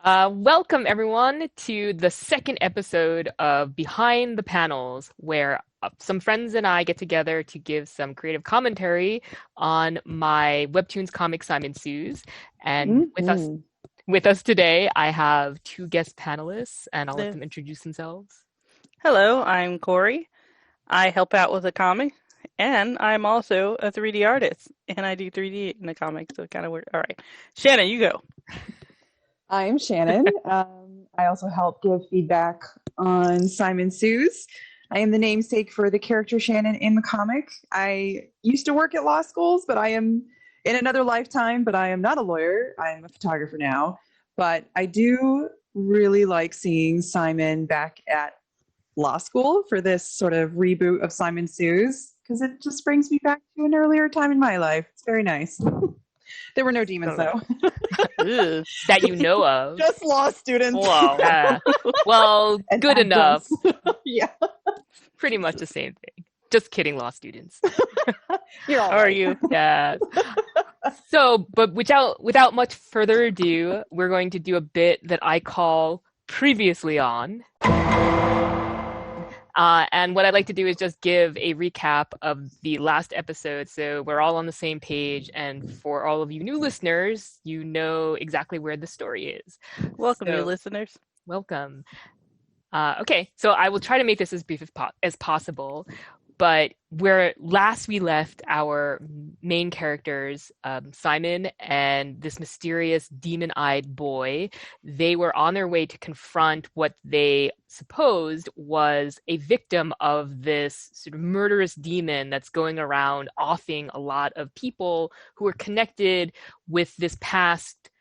Welcome everyone to the second episode of Behind the Panels, where some friends and I get together to give some creative commentary on my webtoons comic Simon Sue's. And Mhm. with us today, I have two guest panelists, and I'll let The- them introduce themselves. Hello, I'm Corey. I help out with a comic, and I'm also a 3D artist, and I do 3D in the comic, so it kind of weird. All right, Shannon, you go. I'm Shannon. I also help give feedback on Simon Sue's. I am the namesake for the character Shannon in the comic. I used to work at law schools, but I am in another lifetime, but I am not a lawyer. I'm a photographer now. But I do really like seeing Simon back at law school for this sort of reboot of Simon Sue's because it just brings me back to an earlier time in my life. It's very nice. There were no demons, though. Ugh. That you know of. Just law students. Wow. Yeah. Well, And good enough. adjuncts. Yeah. Pretty much the same thing. Just kidding, law students. You're all How are right. you? Yeah. So, but without much further ado, we're going to do a bit that I call Previously On. And what I'd like to do is just give a recap of the last episode so we're all on the same page. And for all of you new listeners, you know exactly where the story is. Welcome, So- new listeners. Welcome. Okay, so I will try to make this as brief as possible. But where last we left our main characters, Simon and this mysterious demon-eyed boy, they were on their way to confront what they supposed was a victim of this sort of murderous demon that's going around offing a lot of people who are connected with this past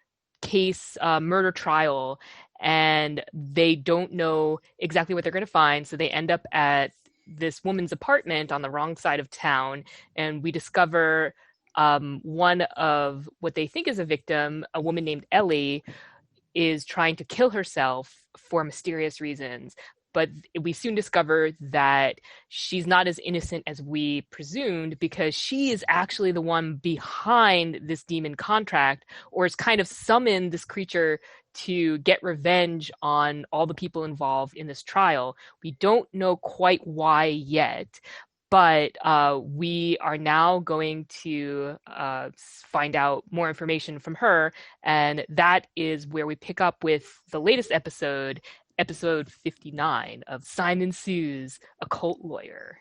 case murder trial, and they don't know exactly what they're going to find, so they end up at this woman's apartment on the wrong side of town, and we discover one of what they think is a victim, a woman named Ellie, is trying to kill herself for mysterious reasons. But we soon discover that she's not as innocent as we presumed, because she is actually the one behind this demon contract, or has kind of summoned this creature to get revenge on all the people involved in this trial. We don't know quite why yet, but we are now going to find out more information from her, and that is where we pick up with the latest episode 59 of Simon Sue's Occult Lawyer.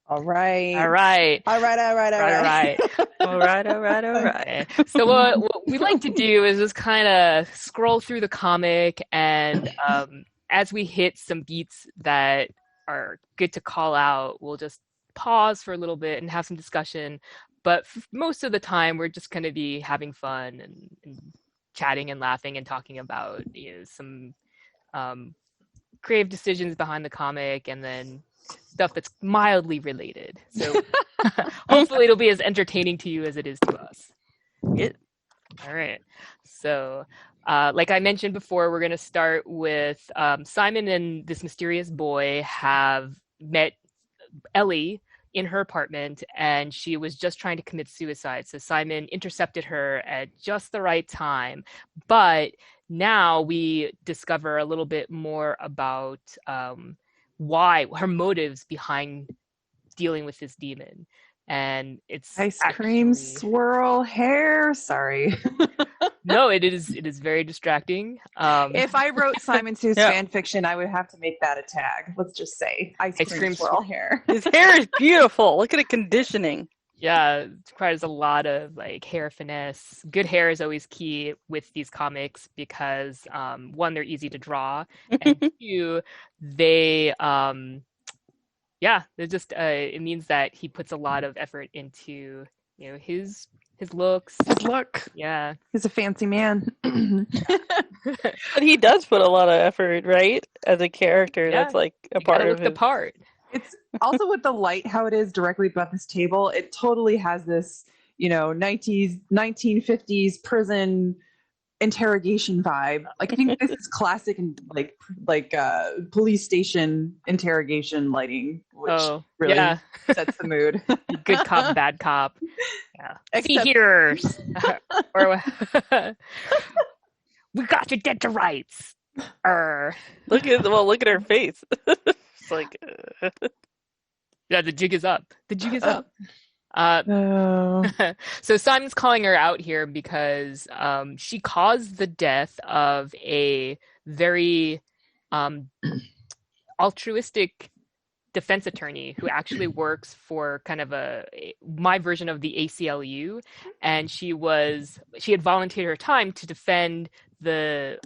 All right. All right. All right. All right. All right. All right. Okay. So what we like to do is just kind of scroll through the comic, and as we hit some beats that are good to call out, we'll just pause for a little bit and have some discussion. But most of the time, we're just going to be having fun and chatting and laughing and talking about some creative decisions behind the comic, and then stuff that's mildly related. So hopefully it'll be as entertaining to you as it is to us. It, All right. So like I mentioned before, we're going to start with Simon and this mysterious boy have met Ellie in her apartment, and she was just trying to commit suicide. So Simon intercepted her at just the right time. But now we discover a little bit more about why, her motives behind dealing with this demon. And it's Ice cream actually... swirl hair. Sorry. No, it is very distracting. If I wrote Simon Sue's Yeah. fan fiction, I would have to make that a tag. Let's just say ice cream swirl hair. his hair is beautiful. Look at the conditioning. Yeah, it requires a lot of like hair finesse. Good hair is always key with these comics because one, they're easy to draw, and two, they they're just it means that he puts a lot of effort into his looks. His look. Yeah. He's a fancy man. But he does put a lot of effort, right? As a character, Yeah, that's like a You part gotta of look the his... part. It's also with the light, how it is directly above this table. It totally has this, 1950s prison interrogation vibe. Like I think this is classic and like police station interrogation lighting, which really yeah. sets the mood. Good cop, bad cop. Yeah. See Except- here. Or We got you dead to rights. Look at her face. It's like, Yeah, the jig is up. The jig is up. Oh. So Simon's calling her out here because she caused the death of a very altruistic defense attorney who actually works for kind of my version of the ACLU, and she had volunteered her time to defend the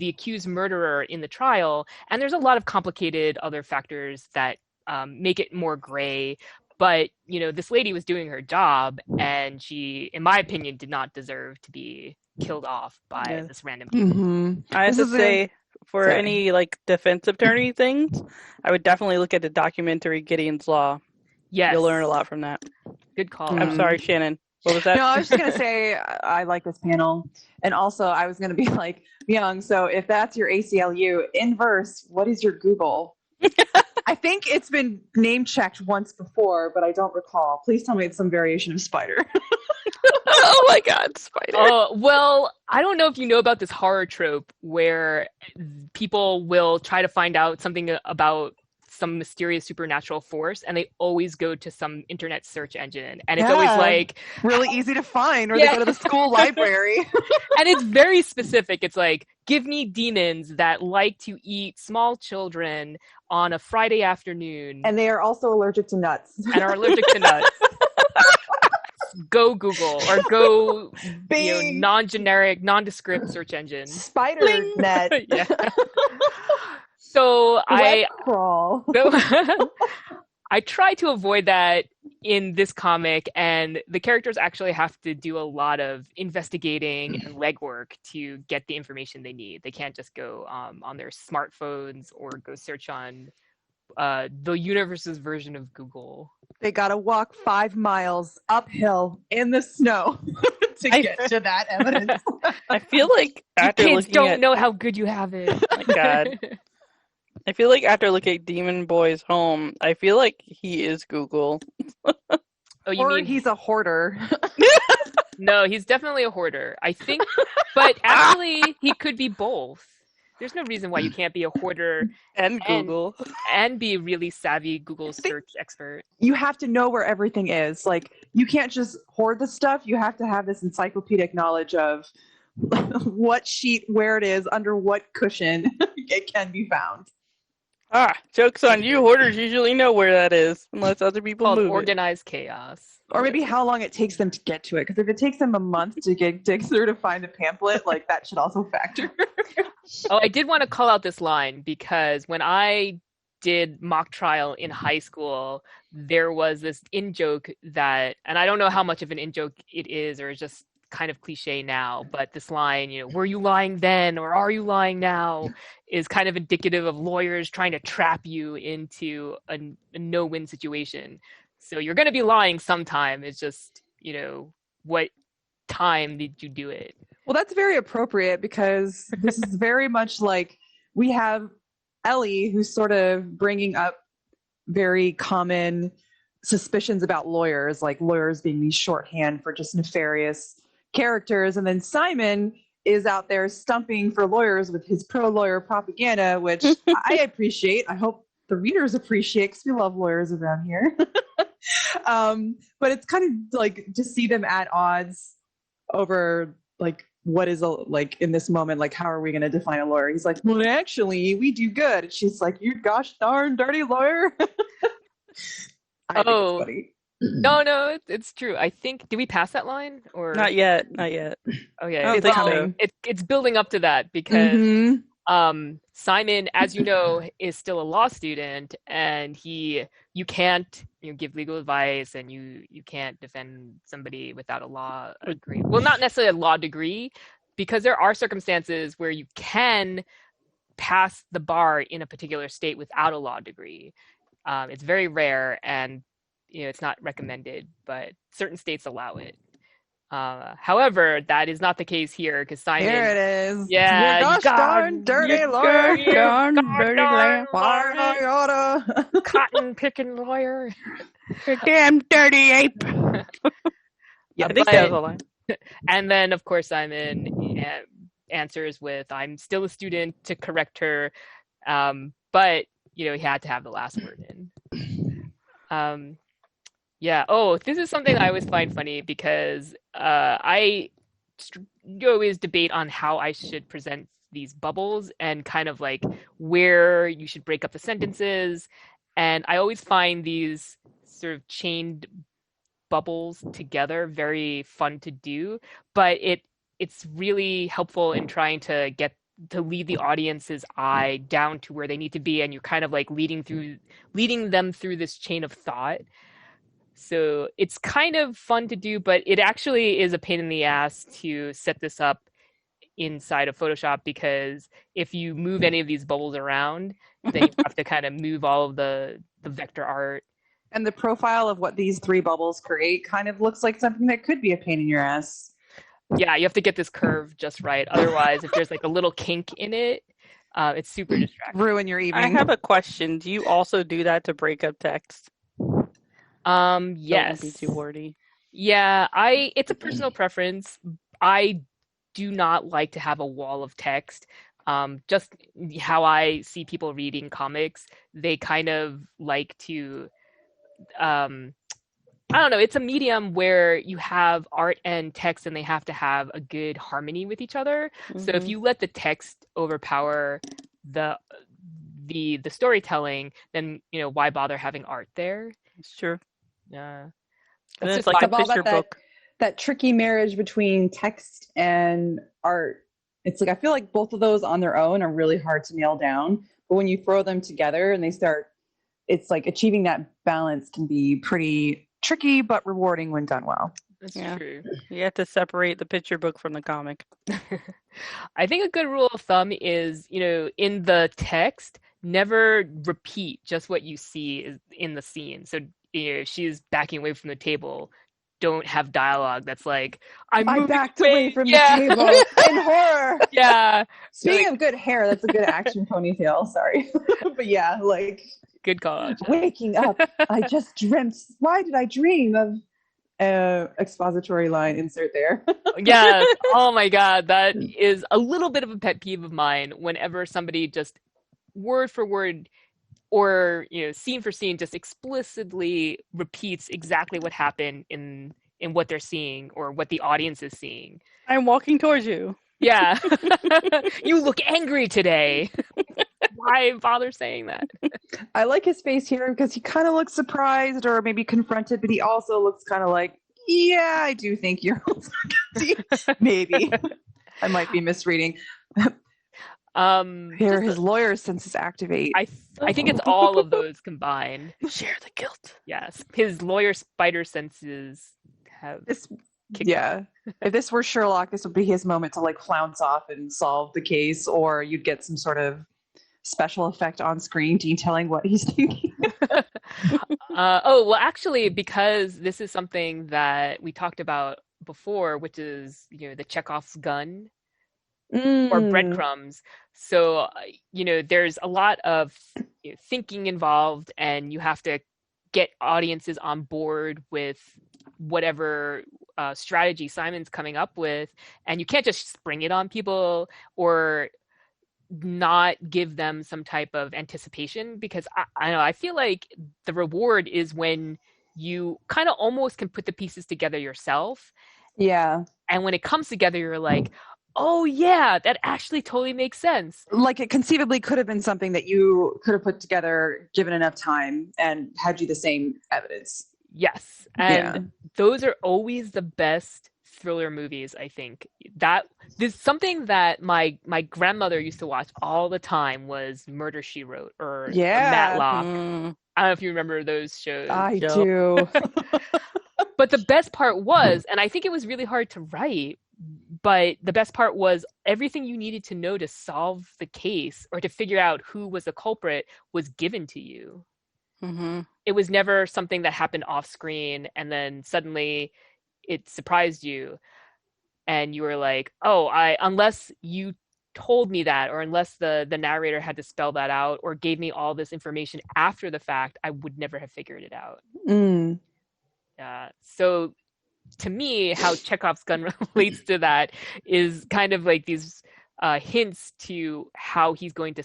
accused murderer in the trial, and there's a lot of complicated other factors that make it more gray. But this lady was doing her job, and she, in my opinion, did not deserve to be killed off by this random people. Mm-hmm. I have to say, for any like defense attorney things, I would definitely look at the documentary Gideon's Law. Yes, You'll learn a lot from that. Good call. I'm sorry, Shannon. What was that? No, I was just going to say I like this panel. And also I was going to be like, Young, so if that's your ACLU, inverse, what is your Google? I think it's been name checked once before, but I don't recall. Please tell me it's some variation of spider. Oh my God, spider. Oh, well, I don't know if you know about this horror trope where people will try to find out something about some mysterious supernatural force, and they always go to some internet search engine, and it's always like really easy to find, or they go to the school library. And it's very specific. It's like, give me demons that like to eat small children on a Friday afternoon, And they are also allergic to nuts. and are allergic to nuts. Go Google, or go non-generic, nondescript search engine. Spider net. Yeah. So Web crawl. I try to avoid that in this comic, and the characters actually have to do a lot of investigating and legwork to get the information they need. They can't just go on their smartphones or go search on the universe's version of Google. They gotta walk 5 miles uphill in the snow to get to that evidence. I feel like after Kids looking don't at, know how good you have it. Oh my God. I feel like after looking at Demon Boy's home, I feel like he is Google. Oh, you Or mean he's a hoarder. No, he's definitely a hoarder. I think, but actually, he could be both. There's no reason why you can't be a hoarder And Google. and be a really savvy Google search expert. You have to know where everything is. Like, you can't just hoard the stuff. You have to have this encyclopedic knowledge of what sheet, where it is, under what cushion it can be found. Joke's on you. Hoarders usually know where that is, unless other people Called move organized chaos. Or maybe how long it takes them to get to it. Because if it takes them a month to dig through to find the pamphlet, like, that should also factor. Oh, I did want to call out this line because when I did mock trial in high school, there was this in-joke that, and I don't know how much of an in-joke it is or it's just kind of cliche now, but this line, were you lying then or are you lying now, is kind of indicative of lawyers trying to trap you into a no-win situation. So you're going to be lying sometime. It's just, what time did you do it? Well, that's very appropriate because this is very much like we have Ellie who's sort of bringing up very common suspicions about lawyers, like lawyers being these shorthand for just nefarious characters. And then Simon is out there stumping for lawyers with his pro-lawyer propaganda, which I appreciate. I hope the readers appreciate because we love lawyers around here. But it's kind of like to see them at odds over like what is like in this moment, like how are we going to define a lawyer? He's like, well, actually we do good. And she's like, you gosh darn dirty lawyer. I think it's funny. No, it's true. I think, did we pass that line or Not yet. Okay, It's coming. It's building up to that because Simon, as you know, is still a law student, and you can't give legal advice, and you can't defend somebody without a law degree. Well, not necessarily a law degree, because there are circumstances where you can pass the bar in a particular state without a law degree. It's very rare, and it's not recommended, but certain states allow it. However, that is not the case here because Simon. Here it is. Yeah, you gosh darn dirty lawyer. Darn dirty lawyer. Cotton picking lawyer. You damn dirty ape. Yeah, I think that was a line. And then, of course, Simon answers with "I'm still a student" to correct her, but he had to have the last word in. Yeah. Oh, this is something I always find funny because you always debate on how I should present these bubbles and kind of like where you should break up the sentences. And I always find these sort of chained bubbles together very fun to do, but it's really helpful in trying to lead the audience's eye down to where they need to be, and you're kind of like leading them through this chain of thought. So it's kind of fun to do, but it actually is a pain in the ass to set this up inside of Photoshop, because if you move any of these bubbles around, then you have to kind of move all of the vector art. And the profile of what these 3 bubbles create kind of looks like something that could be a pain in your ass. Yeah, you have to get this curve just right. Otherwise, if there's like a little kink in it, it's super distracting. Ruin your evening. I have a question. Do you also do that to break up text? Yes. Don't be too wordy. Yeah, it's a personal preference. I do not like to have a wall of text. Just how I see people reading comics, they kind of like to, I don't know, it's a medium where you have art and text and they have to have a good harmony with each other. Mm-hmm. So if you let the text overpower the storytelling, then why bother having art there? It's true. Yeah. It's just like a picture book. That tricky marriage between text and art. It's like I feel like both of those on their own are really hard to nail down, but when you throw them together and they start, it's like achieving that balance can be pretty tricky but rewarding when done well. That's true. You have to separate the picture book from the comic. I think a good rule of thumb is, in the text, never repeat just what you see in the scene. So if she's backing away from the table, don't have dialogue that's like, I backed away from the table in horror. Yeah. Speaking of good hair, that's a good action ponytail. Sorry. But yeah, like. Good call. Waking up, I just dreamt. Why did I dream of expository line? Insert there. Yeah. Oh my God. That is a little bit of a pet peeve of mine whenever somebody just word for word or scene for scene just explicitly repeats exactly what happened in what they're seeing or what the audience is seeing. I'm walking towards you. Yeah. You look angry today. Why bother saying that? I like his face here because he kind of looks surprised or maybe confronted, but he also looks kind of like, yeah, I do think you're maybe. I might be misreading. Here, his lawyer senses activate. I think it's all of those combined. Share the guilt. Yes, his lawyer spider senses have. Yeah, if this were Sherlock, this would be his moment to like flounce off and solve the case, or you'd get some sort of special effect on screen detailing what he's thinking. Well, actually, because this is something that we talked about before, which is the Chekhov's gun. Or breadcrumbs. So, there's a lot of thinking involved, and you have to get audiences on board with whatever strategy Simon's coming up with, and you can't just spring it on people or not give them some type of anticipation, because I don't know, I feel like the reward is when you kind of almost can put the pieces together yourself. Yeah. And when it comes together, you're like, oh yeah, that actually totally makes sense. Like it conceivably could have been something that you could have put together given enough time and had you the same evidence. Yes. And those are always the best thriller movies, I think. That there's something that my grandmother used to watch all the time was Murder, She Wrote or Matlock. I don't know if you remember those shows. I do. But the best part was, and I think it was really hard to write, but the best part was everything you needed to know to solve the case or to figure out who was the culprit was given to you. Mm-hmm. It was never something that happened off screen and then suddenly it surprised you and you were like, oh, unless you told me that, or unless the narrator had to spell that out or gave me all this information after the fact, I would never have figured it out. So to me, how Chekhov's gun relates to that is kind of like these hints to how he's going to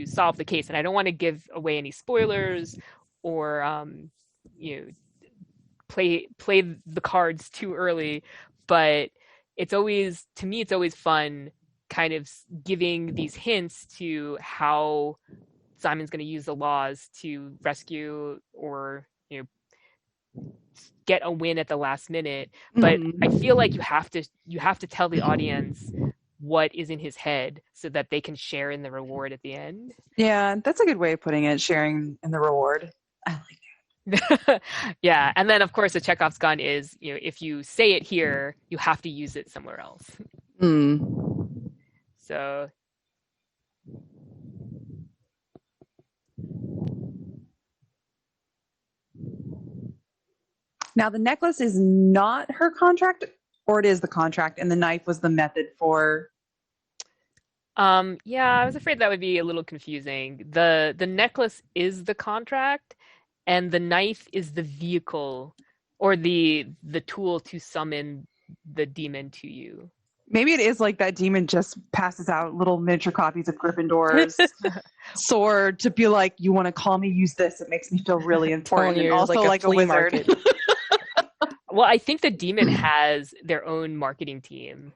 solve the case, and I don't want to give away any spoilers or you know play the cards too early, but it's always, to me, it's always fun kind of giving these hints to how Simon's going to use the laws to rescue or get a win at the last minute. But I feel like you have to tell the audience what is in his head so that they can share in the reward at the end. Yeah, that's a good way of putting it, sharing in the reward. I like Yeah, and then of course the Chekhov's gun is, if you say it here, you have to use it somewhere else. So now the necklace is not her contract, or it is the contract, and the knife was the method for. yeah, I was afraid that would be a little confusing. The necklace is the contract, and the knife is the vehicle or the tool to summon the demon to you. Maybe it is like that demon just passes out little miniature copies of Gryffindor's sword to be like, you want to call me, use this. It makes me feel really important. And also like a wizard. Well, I think the demon has their own marketing team.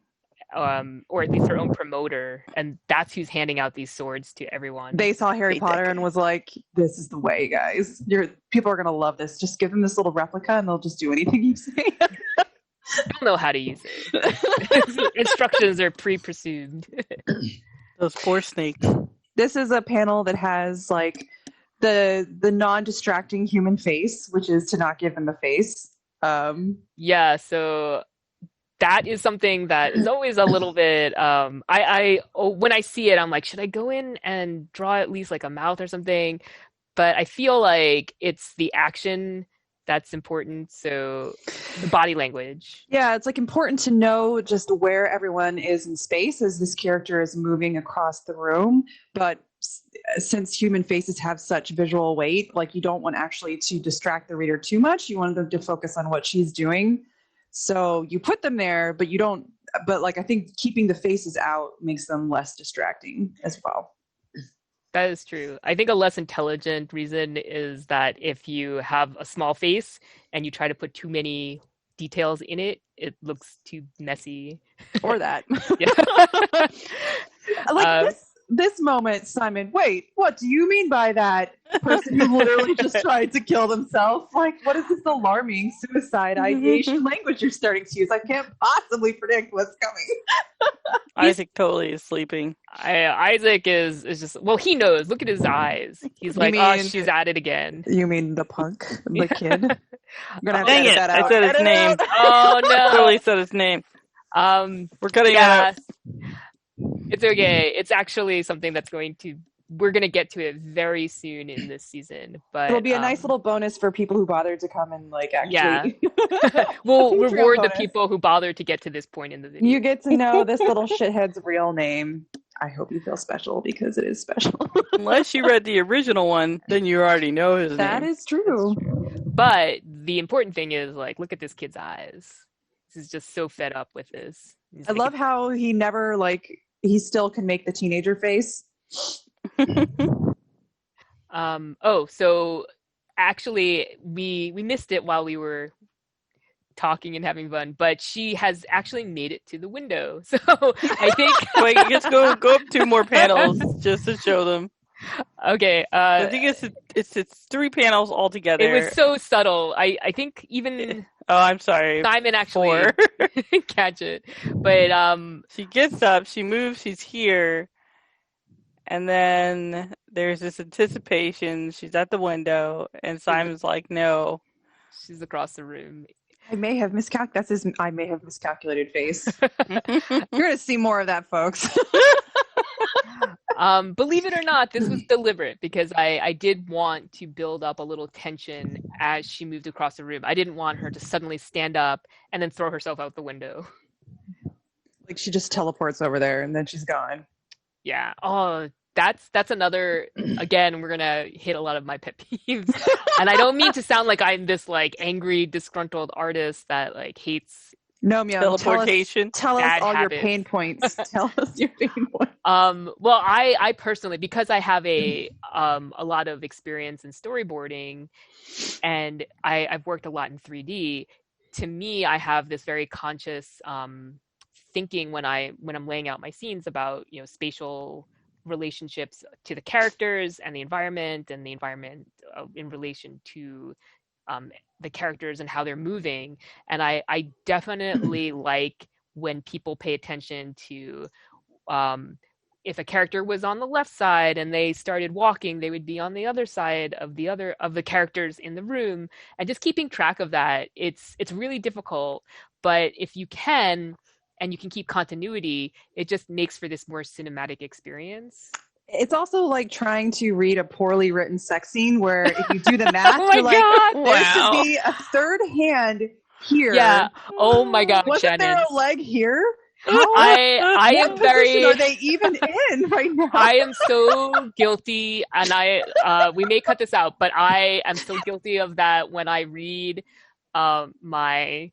Or at least their own promoter, and that's who's handing out these swords to everyone. They saw Harry Potter and was like, this is the way, guys. People are going to love this. Just give them this little replica and they'll just do anything you say. Don't know how to use it. Instructions are pre-presumed. Those poor snakes. This is a panel that has like the non-distracting human face, which is to not give them a face. Yeah, so that is something that is always a little bit when I see it, I'm like, should I go in and draw at least like a mouth or something? But I feel like it's the action that's important, so the body language. Yeah, it's like important to know just where everyone is in space as this character is moving across the room. But since human faces have such visual weight, like you don't want actually to distract the reader too much. You want them to focus on what she's doing. So you put them there, but you don't, but like I think keeping the faces out makes them less distracting as well. That is true. I think a less intelligent reason is that if you have a small face and you try to put too many details in it, it looks too messy. Or that. Yeah. Like this moment, Simon, wait, what do you mean by that? Person who literally just tried to kill themselves? Like, what is this alarming suicide ideation language you're starting to use? I can't possibly predict what's coming. Isaac totally is sleeping. Isaac is just, well, he knows. Look at his eyes. He's like, oh, she's at it again. You mean the punk, the kid? I'm gonna have Dang to edit it! that out. I said his name. Oh no! Totally said his name. We're cutting it out. It's okay. It's actually something we're going to get to it very soon in this season. But it'll be a nice little bonus for people who bothered to come and like actually. Yeah. We'll reward the people who bothered to get to this point in the video. You get to know this little shithead's real name. I hope you feel special because it is special. Unless you read the original one, then you already know his name. That is true. But the important thing is, like, look at this kid's eyes. He's just so fed up with this. I love how he never he still can make the teenager face. So actually we missed it while we were talking and having fun, but she has actually made it to the window. So I think wait, just go up 2 more panels just to show them. Okay. I think it's 3 panels altogether. It was so subtle. I think even oh, I'm sorry. Simon actually catch it. But she gets up, she moves, she's here. And then there's this anticipation. She's at the window, and Simon's like, "No." She's across the room. I may have miscalculated face. You're gonna see more of that, folks. Believe it or not, this was deliberate because I did want to build up a little tension as she moved across the room. I didn't want her to suddenly stand up and then throw herself out the window. Like she just teleports over there and then she's gone. Yeah. Oh, that's another, again, we're gonna hit a lot of my pet peeves. And I don't mean to sound like I'm this like angry, disgruntled artist that like hates No, Meow. Teleportation. Tell us Bad all habits. your pain points. Tell us your pain points. Well, I personally, because I have a lot of experience in storyboarding, and I've worked a lot in 3D. To me, I have this very conscious thinking when I'm laying out my scenes about, you know, spatial relationships to the characters and the environment in relation to the characters and how they're moving. And I definitely like when people pay attention to um, if a character was on the left side and they started walking, they would be on the other side of the characters in the room, and just keeping track of that. It's really difficult, but if you can, and you can keep continuity, it just makes for this more cinematic experience. It's also like trying to read a poorly written sex scene where if you do the math, Oh my you're like, God, there should wow. be a third hand here. Yeah. Oh my God, Wasn't there Shannon. a leg here? How? I What am position very. are they even in right now? I am so guilty, and we may cut this out, but I am so guilty of that when I read my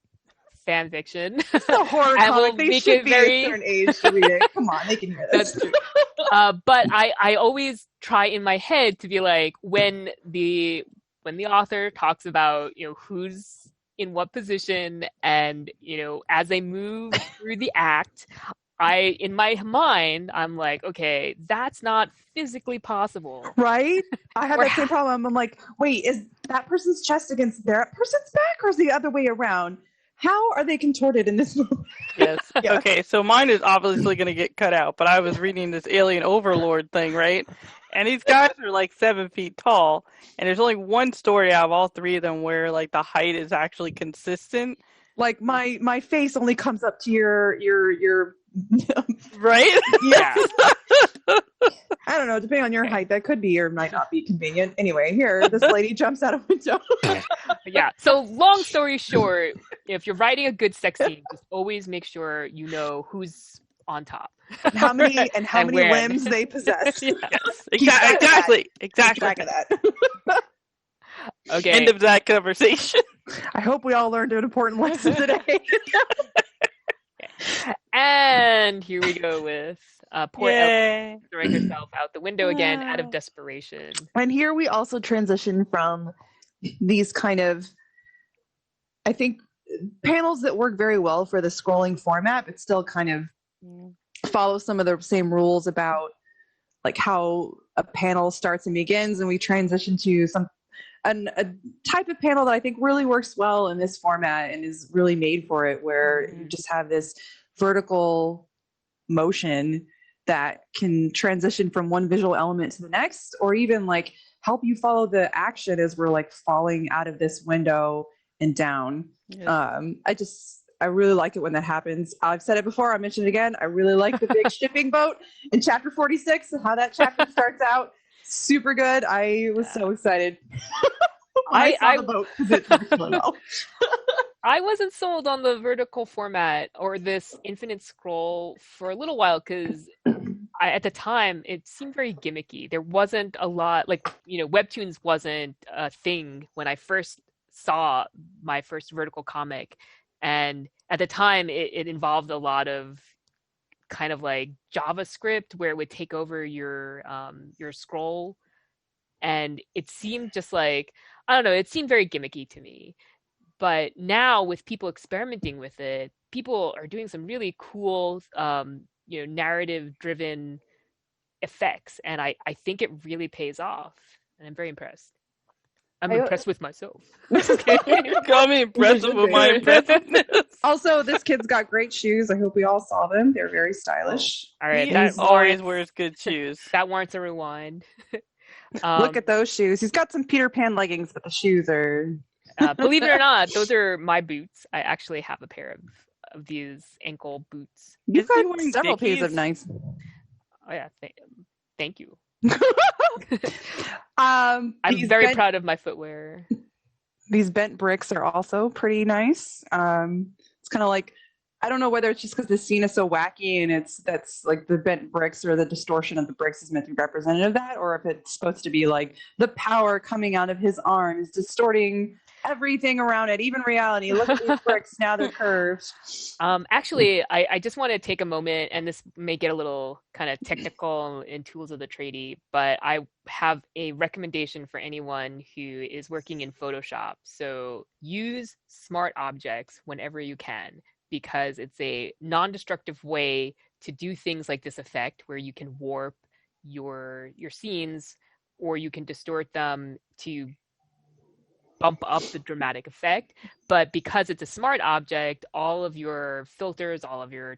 fan fiction. It's a horror I will comic. They make should it be very. a certain age to read it. Come on, they can hear this. That's true. But I always try in my head to be like, when the author talks about, you know, who's in what position, and, you know, as they move through the act, in my mind, I'm like, okay, that's not physically possible. Right? I have Or that same problem. I'm like, wait, is that person's chest against that person's back, or is the other way around? How are they contorted in this movie? Yes. Yeah. Okay, so mine is obviously going to get cut out, but I was reading this alien overlord thing, right? And these guys are like 7 feet tall, and there's only one story out of all three of them where like the height is actually consistent. Like my face only comes up to your Right? Yeah. I don't know, depending on your height, that could be or might not be convenient. Anyway, here, this lady jumps out a window. Yeah. So long story short, if you're writing a good sex scene, just always make sure you know who's on top. And how many And when. limbs they possess. Yeah. Yes. Keep track of that. Exactly. Keep Exactly. track of that. Okay. End of that conversation. I hope we all learned an important lesson today. And here we go with poor Ellie Yay. throwing herself out the window again out of desperation. And here we also transition from these kind of, I think, panels that work very well for the scrolling format, but still kind of follow some of the same rules about like how a panel starts and begins, and we transition to a type of panel that I think really works well in this format and is really made for it, where you just have this vertical motion that can transition from one visual element to the next, or even like help you follow the action as we're like falling out of this window and down. Yes. I really like it when that happens. I've said it before, I mentioned it again. I really like the big shipping boat in chapter 46 and how that chapter starts out. Super good. I was so excited. I saw the boat because it works really well. I wasn't sold on the vertical format or this infinite scroll for a little while because at the time it seemed very gimmicky. There wasn't a lot, like, you know, webtoons wasn't a thing when I first saw my first vertical comic, and at the time it involved a lot of kind of like JavaScript where it would take over your scroll, and it seemed just like, I don't know, it seemed very gimmicky to me. But now with people experimenting with it, people are doing some really cool you know, narrative driven effects, and I think it really pays off, and I'm very impressed. I'm impressed with myself. Okay. Got me impressive with my impressiveness. Also, this kid's got great shoes. I hope we all saw them. They're very stylish. All right, He that always warrants, wears good shoes. that warrants a rewind. Look at those shoes. He's got some Peter Pan leggings, but the shoes are... Believe it or not, those are my boots. I actually have a pair of these ankle boots. You've Is he got wearing several pairs of Dickies? nice... Oh yeah, thank you. I'm I'm very proud of my footwear. These bent bricks are also pretty nice. It's kind of like I don't know whether it's just because the scene is so wacky and that's like the bent bricks or the distortion of the bricks is meant to be representative of that, or if it's supposed to be like the power coming out of his arm is distorting everything around it, even reality. Look at these bricks, now they're curved. Actually, I just want to take a moment, and this may get a little kind of technical in tools of the tradie, but I have a recommendation for anyone who is working in Photoshop. So use smart objects whenever you can, because it's a non-destructive way to do things like this effect where you can warp your scenes, or you can distort them to bump up the dramatic effect. But because it's a smart object, all of your filters, all of your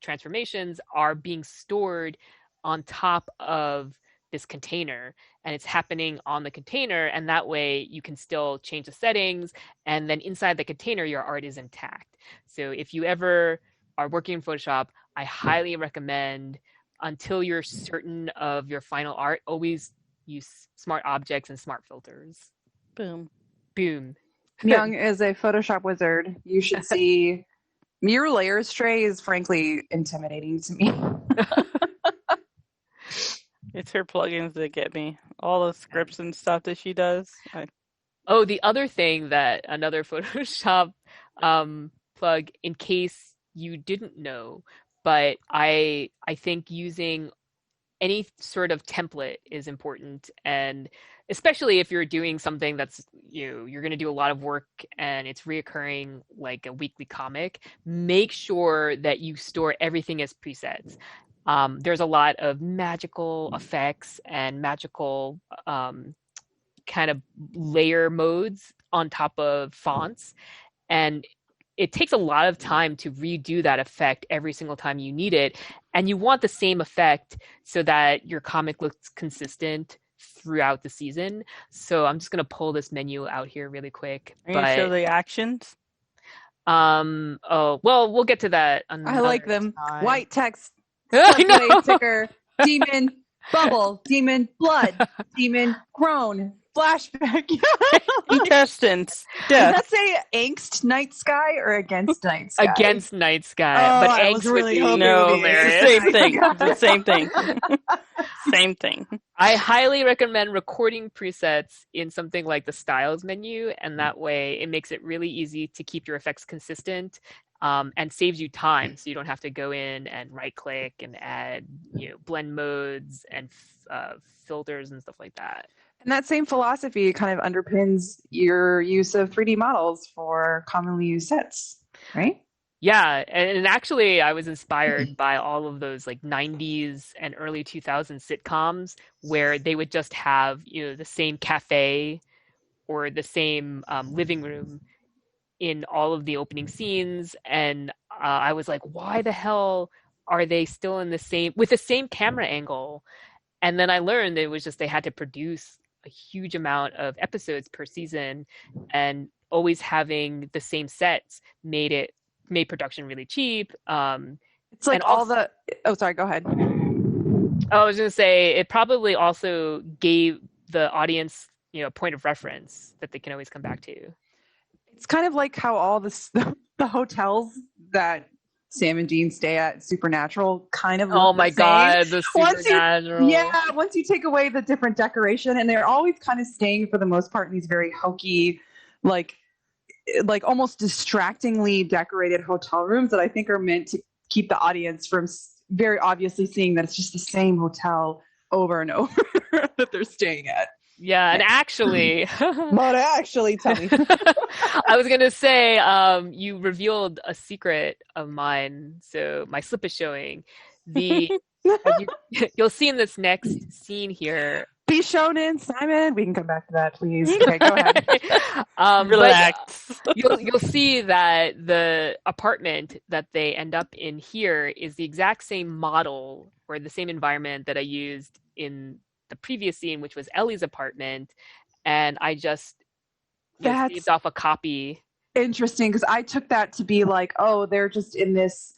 transformations are being stored on top of this container, and it's happening on the container, and that way you can still change the settings, and then inside the container your art is intact. So if you ever are working in Photoshop, I highly recommend, until you're certain of your final art, always use smart objects and smart filters. Boom. Boom. Young is a Photoshop wizard. You should see your layers tray is frankly intimidating to me. It's her plugins that get me. All the scripts and stuff that she does. Oh, the other thing that another Photoshop plug, in case you didn't know, but I think using any sort of template is important, and especially if you're doing something that's you're going to do a lot of work and it's reoccurring like a weekly comic, make sure that you store everything as presets. There's a lot of magical effects and magical kind of layer modes on top of fonts, and it takes a lot of time to redo that effect every single time you need it, and you want the same effect so that your comic looks consistent throughout the season. So I'm just going to pull this menu out here really quick. Are you show the actions? Oh, well, we'll get to that I like them. time. White text, I know. subway ticker, demon, bubble, demon, blood, demon, groan, flashback. Intestines. Does Death. that say angst night sky or against night sky? Against Night Sky, Oh, but I was angst really would be hoping No, it would be hilarious. it's the same thing. It's the same thing. Same thing. I highly recommend recording presets in something like the styles menu, and that way it makes it really easy to keep your effects consistent, and saves you time, so you don't have to go in and right click and add blend modes and filters and stuff like that. And that same philosophy kind of underpins your use of 3D models for commonly used sets, right? Yeah, and actually I was inspired by all of those like 90s and early 2000s sitcoms where they would just have the same cafe or the same living room in all of the opening scenes, and I was like, why the hell are they still in with the same camera angle? And then I learned it was just they had to produce a huge amount of episodes per season, and always having the same sets made production really cheap. It's like sorry, go ahead. I was going to say it probably also gave the audience a point of reference that they can always come back to. It's kind of like how all the hotels that Sam and Dean stay at Supernatural kind of look Oh my the same. God, the Supernatural. Once you take away the different decoration, and they're always kind of staying for the most part in these very hokey, like almost distractingly decorated hotel rooms that I think are meant to keep the audience from very obviously seeing that it's just the same hotel over and over that they're staying at. Yeah, and actually, But actually, tell me. I was gonna say, you revealed a secret of mine, so my slip is showing. You'll see in this next scene here. Bishounen, Simon. We can come back to that, please. Okay, go ahead. Relax. You'll see that the apartment that they end up in here is the exact same model or the same environment that I used in the previous scene, which was Ellie's apartment, and I just saved off a copy. Interesting, because I took that to be like, oh, they're just in this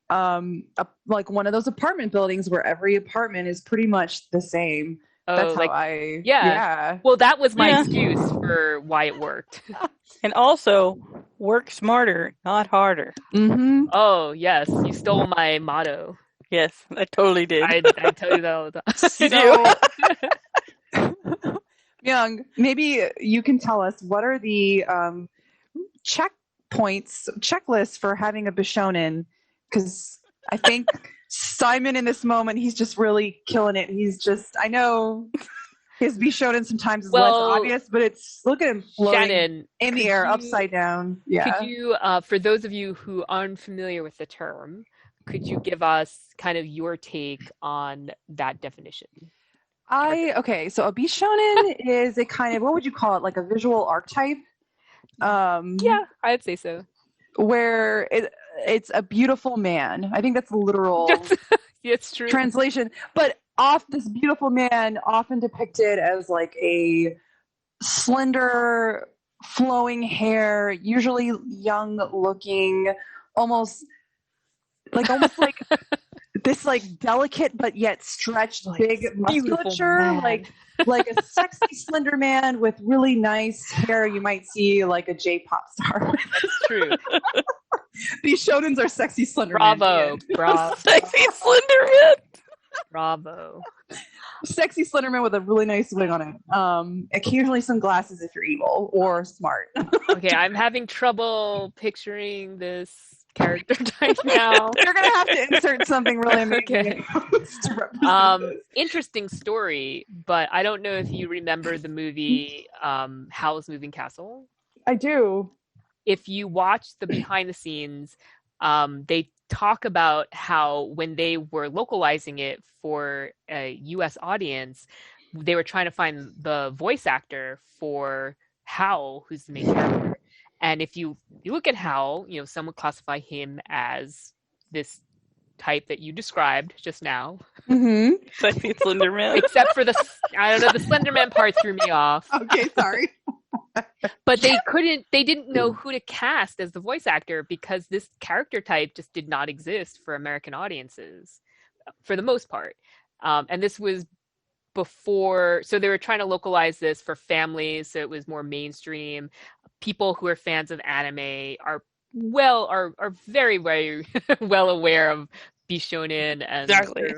like one of those apartment buildings where every apartment is pretty much the same. That's how like, I. yeah. Yeah. Well, that was my Yeah. excuse for why it worked. And also, work smarter, not harder. Mm-hmm. Oh, yes, you stole my motto. Yes, I totally did. I tell you that all the time. You do? Young, maybe you can tell us what are the checklists for having a Bishonen? Because I think Simon in this moment, he's just really killing it. I know his Bishonen sometimes is less Well, obvious, but look at him floating Shannon, in the air, upside down. Yeah. could you, for those of you who aren't familiar with the term, could you give us kind of your take on that definition? So a Bishonen is a kind of, what would you call it, like a visual archetype? Yeah, I'd say so. Where it's a beautiful man. I think that's the literal It's true. translation. But this beautiful man often depicted as like a slender, flowing hair, usually young looking, almost like this like delicate but yet stretched big musculature, like a sexy slender man with really nice hair you might see like a J-pop star. That's true. These shonens are sexy slender Bravo. men. Bravo. Sexy slender man. Bravo. Sexy slender man with a really nice wig on it. Occasionally some glasses if you're evil or smart. Okay, I'm having trouble picturing this character type now. You're gonna have to insert something really amazing. Okay. Interesting story, but I don't know if you remember the movie Howl's Moving Castle. I do. If you watch the behind the scenes, they talk about how when they were localizing it for a US audience, they were trying to find the voice actor for Howl, who's the main character. And if you look at Howl, some would classify him as this type that you described just now. Mm-hmm. Sexy slender man. Except for the Slenderman part threw me off. Okay, sorry. But they didn't know who to cast as the voice actor because this character type just did not exist for American audiences for the most part. And this was before, so they were trying to localize this for families, so it was more mainstream. People who are fans of anime are very, very well aware of Bishonen and Exactly.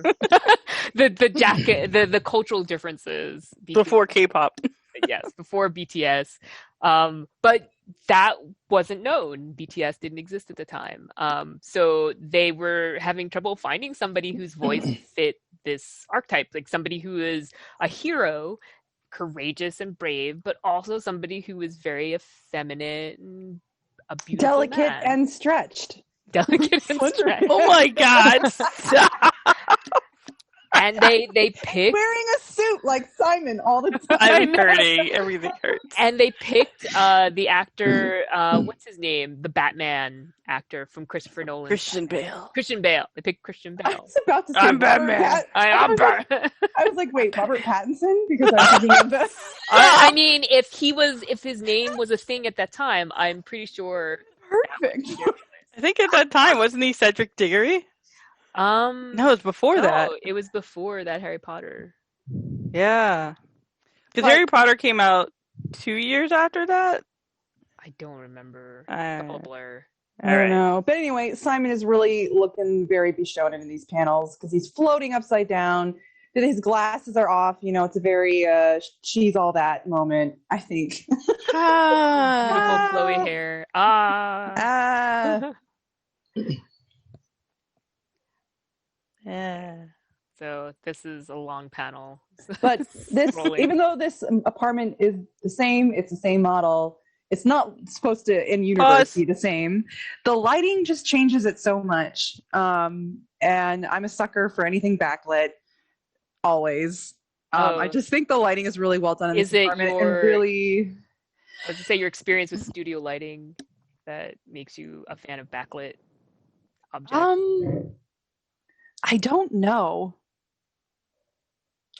the cultural differences Before K-pop. Yes, before BTS. But that wasn't known. BTS didn't exist at the time. So they were having trouble finding somebody whose voice fit this archetype, like somebody who is a hero, courageous and brave, but also somebody who is very effeminate and a beautiful Delicate man. and stretched. Delicate and stretched. Oh my god. And they picked Wearing a suit like Simon all the time. I'm hurting. Everything hurts. and they picked the actor, what's his name? The Batman actor from Christopher Nolan. Christian Bale. Christian Bale. They picked Christian I Bale. was about to say I'm Robert Batman. I'm Batman. I was like, wait, Robert Pattinson? Because I'm thinking of this. I mean, if his name was a thing at that time, I'm pretty sure. Perfect. I think at that time, wasn't he Cedric Diggory? No, it was before that. No, it was before that Harry Potter. Yeah. Because But- Harry Potter came out 2 years after that? I don't remember. It's all a blur. I don't know. But anyway, Simon is really looking very Bishonen in these panels because he's floating upside down. His glasses are off. It's a very she's all that moment, I think. Beautiful flowy hair. Yeah. So this is a long panel. But this, Rolling. even though this apartment is the same, it's the same model. It's not supposed to in universe be the same. The lighting just changes it so much. And I'm a sucker for anything backlit. Always. I just think the lighting is really well done in Is this it apartment. your- And really, I was to say your experience with studio lighting that makes you a fan of backlit objects. I don't know.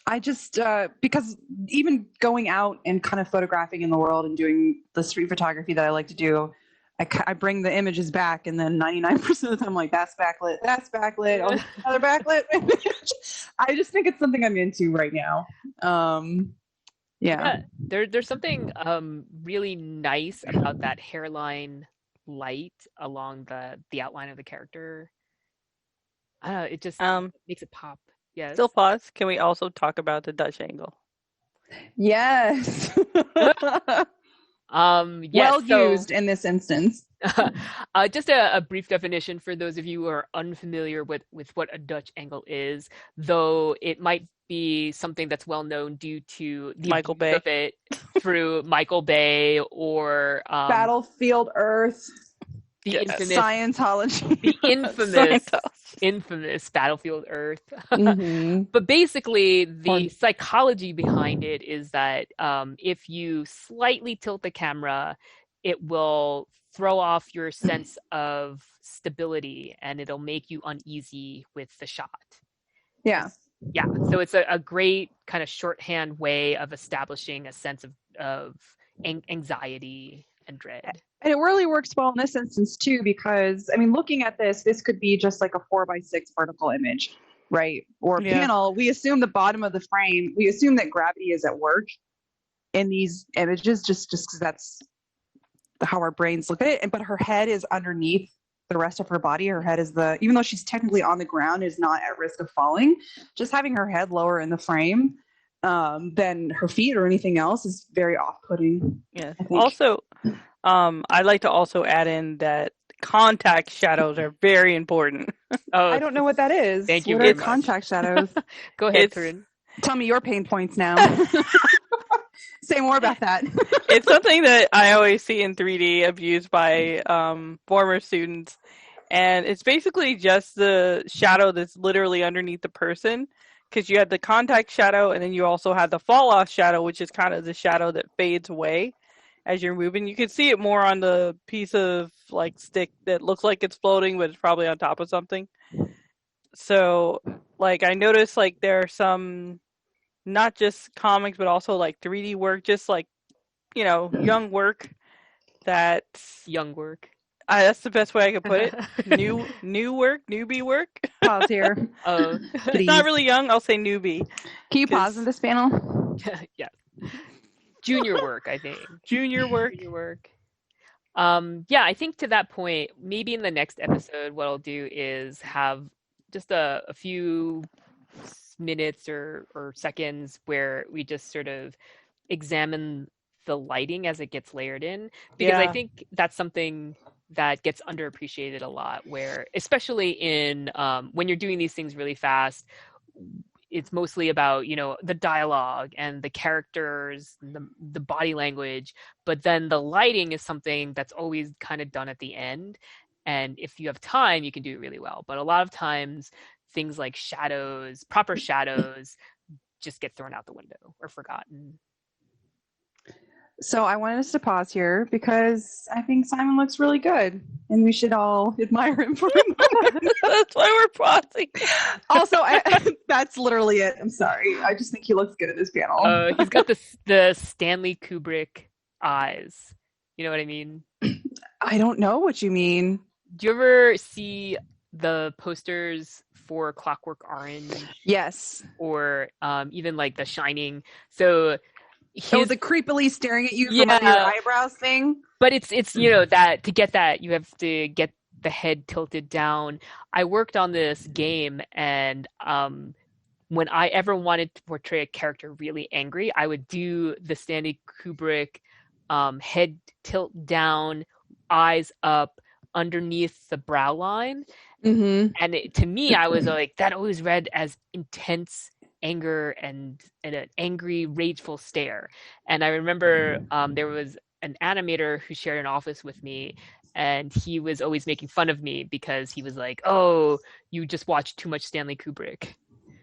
I just because even going out and kind of photographing in the world and doing the street photography that I like to do, I bring the images back, and then 99% of the time I'm like, that's backlit, oh, another backlit. I just think it's something I'm into right now. Yeah. There's something really nice about that hairline light along the outline of the character. I don't know, it just Um, makes it pop. Yes. Still pause. Can we also talk about the Dutch angle? Yes. Yes, Well so used in this instance. just a brief definition for those of you who are unfamiliar with what a Dutch angle is, though it might be something that's well known due to the Michael abuse Bay. of it through Michael Bay or Battlefield Earth, the Yes. infamous Scientology. the infamous Scientology. infamous Battlefield Earth. Mhm. But basically, the Or- psychology behind it is that if you slightly tilt the camera, it will throw off your sense of stability and it'll make you uneasy with the shot. Yeah. Yeah, so it's a great kind of shorthand way of establishing a sense of anxiety and dread. And it really works well in this instance too, because I mean, looking at this could be just like a 4x6 vertical image, right? Or a Yeah. panel. We assume the bottom of the frame, we assume that gravity is at work in these images just because that's how our brains look at it. But her head is underneath the rest of her body. Her head is even though she's technically on the ground, is not at risk of falling. Just having her head lower in the frame than her feet or anything else is very off-putting. Yeah. I think. Also, I'd like to also add in that contact shadows are very important. Oh, I don't know what that is. Thank you What very are much. contact shadows? Go ahead, It's- Corinne. Tell me your pain points now. Say more about that. It's something that I always see in 3D abused by former students. And it's basically just the shadow that's literally underneath the person. Because you had the contact shadow, and then you also had the fall off shadow, which is kind of the shadow that fades away as you're moving. You can see it more on the piece of like stick that looks like it's floating, but it's probably on top of something. So, like, I noticed like there are some not just comics, but also like 3D work, just like, young work that Young work. that's the best way I could put it. New work, newbie work. Pause here. Oh, It's Please. not really young. I'll say newbie. Can you pause 'Cause- in this panel? yeah. Junior work, I think. Junior work. Junior work. Yeah, I think to that point, maybe in the next episode, what I'll do is have just a few minutes or seconds where we just sort of examine the lighting as it gets layered in, because I Yeah. think that's something that gets underappreciated a lot, where especially in when you're doing these things really fast, it's mostly about the dialogue and the characters, the body language, but then the lighting is something that's always kind of done at the end, and if you have time you can do it really well, but a lot of times things like shadows, proper shadows, just get thrown out the window or forgotten. So I wanted us to pause here because I think Simon looks really good, and we should all admire him for a moment. That's why we're pausing. Also, that's literally it. I'm sorry. I just think he looks good in this panel. He's got the Stanley Kubrick eyes. You know what I mean? I don't know what you mean. Do you ever see the posters for Clockwork Orange Yes. or even like The Shining? So The creepily staring at you from under your eyebrows thing. But it's that to get that you have to get the head tilted down. I worked on this game, and when I ever wanted to portray a character really angry, I would do the Stanley Kubrick head tilt down, eyes up underneath the brow line. Mm-hmm. And to me, I was like, that always read as intense anger and an angry, rageful stare. And I remember there was an animator who shared an office with me, and he was always making fun of me because he was like, "Oh, you just watched too much Stanley Kubrick."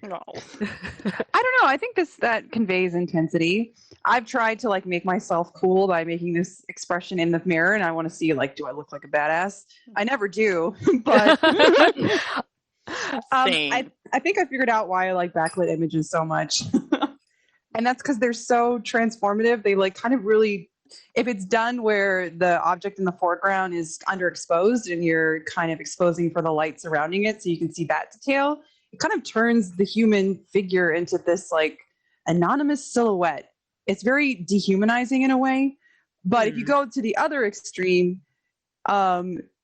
No. I don't know. I think that conveys intensity. I've tried to make myself cool by making this expression in the mirror, and I want to see do I look like a badass? I never do, but Same. I think I figured out why I like backlit images so much, and that's because they're so transformative. They kind of really, if it's done where the object in the foreground is underexposed and you're kind of exposing for the light surrounding it, so you can see that detail. it kind of turns the human figure into this like anonymous silhouette. It's very dehumanizing in a way. But if you go to the other extreme,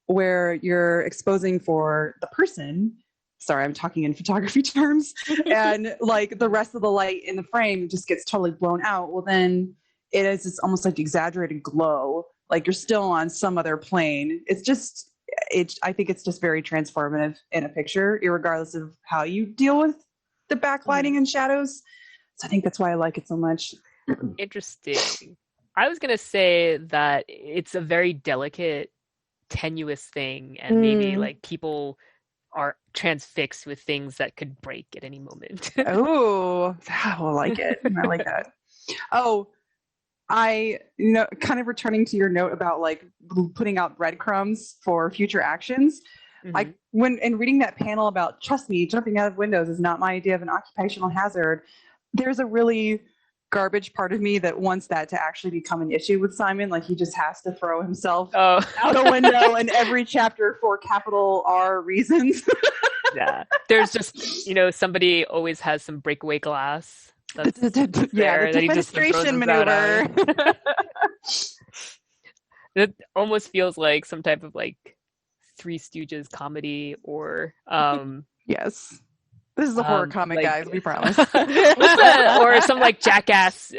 where you're exposing for the person, sorry, I'm talking in photography terms, and like the rest of the light in the frame just gets totally blown out, well, then it is this almost like exaggerated glow, like you're still on some other plane. I think it's just very transformative in a picture, regardless of how you deal with the backlighting and shadows. So I think that's why I like it so much. Interesting. I was gonna say that it's a very delicate, tenuous thing, and maybe like people are transfixed with things that could break at any moment. Oh, I like it. I like that. Oh, kind of returning to your note about like putting out breadcrumbs for future actions. When reading that panel about, trust me, jumping out of windows is not my idea of an occupational hazard, there's a really garbage part of me that wants that to actually become an issue with Simon. Like he just has to throw himself out a window in every chapter for capital R reasons. Yeah, there's just somebody always has some breakaway glass. The defenestration maneuver. It almost feels like some type of like Three Stooges comedy, or yes. This is a horror comic, like, guys. We promise. Or some like jackass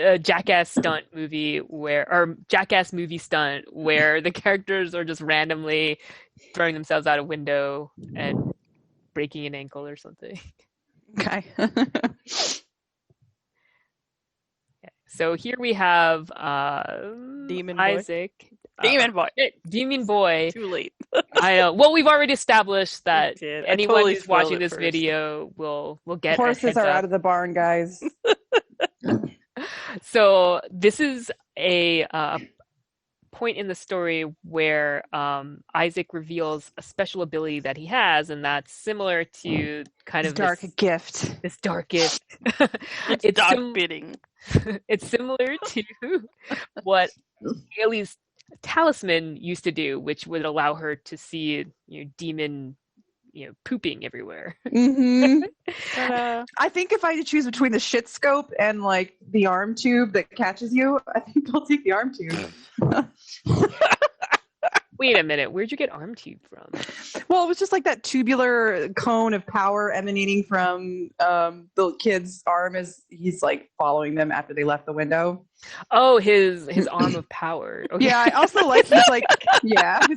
stunt movie or jackass movie stunt where the characters are just randomly throwing themselves out a window and breaking an ankle or something. Okay. So here we have Demon Isaac. Demon Boy. Too late. I know. Well, we've already established that anyone totally who's watching this video will get horses are out of the barn, guys. So this is a point in the story where Isaac reveals a special ability that he has, and that's similar to kind of dark gift. This dark gift. It's dark bidding. It's similar to what Haley's talisman used to do, which would allow her to see demon pooping everywhere. I think if I had to choose between the shit scope and like the arm tube that catches you, I think I'll take the arm tube. Wait a minute, where'd you get arm tube from? Well, it was just like that tubular cone of power emanating from the kid's arm as he's like following them after they left the window. Oh, his arm of power. Okay. Yeah, I also like his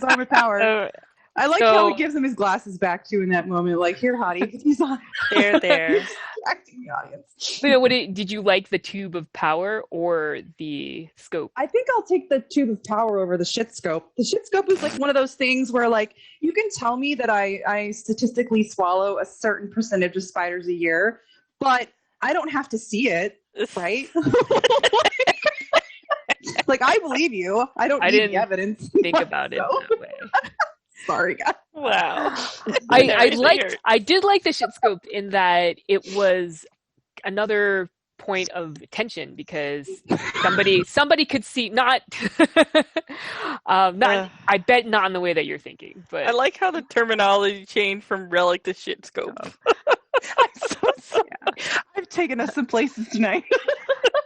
arm of power. I like how he gives him his glasses back too in that moment. Like, here, hottie, he's on. There. Acting the audience. But did you like the tube of power or the scope? I think I'll take the tube of power over the shit scope. The shit scope is like one of those things where like you can tell me that I statistically swallow a certain percentage of spiders a year, but I don't have to see it, right? Like I believe you. I don't need the evidence. Think about it that way. Sorry, guys. Wow. I did like the shit scope in that it was another point of attention because somebody could see not I bet not in the way that you're thinking, but I like how the terminology changed from relic to shit scope. I'm so sorry. Yeah. I've taken us some places tonight.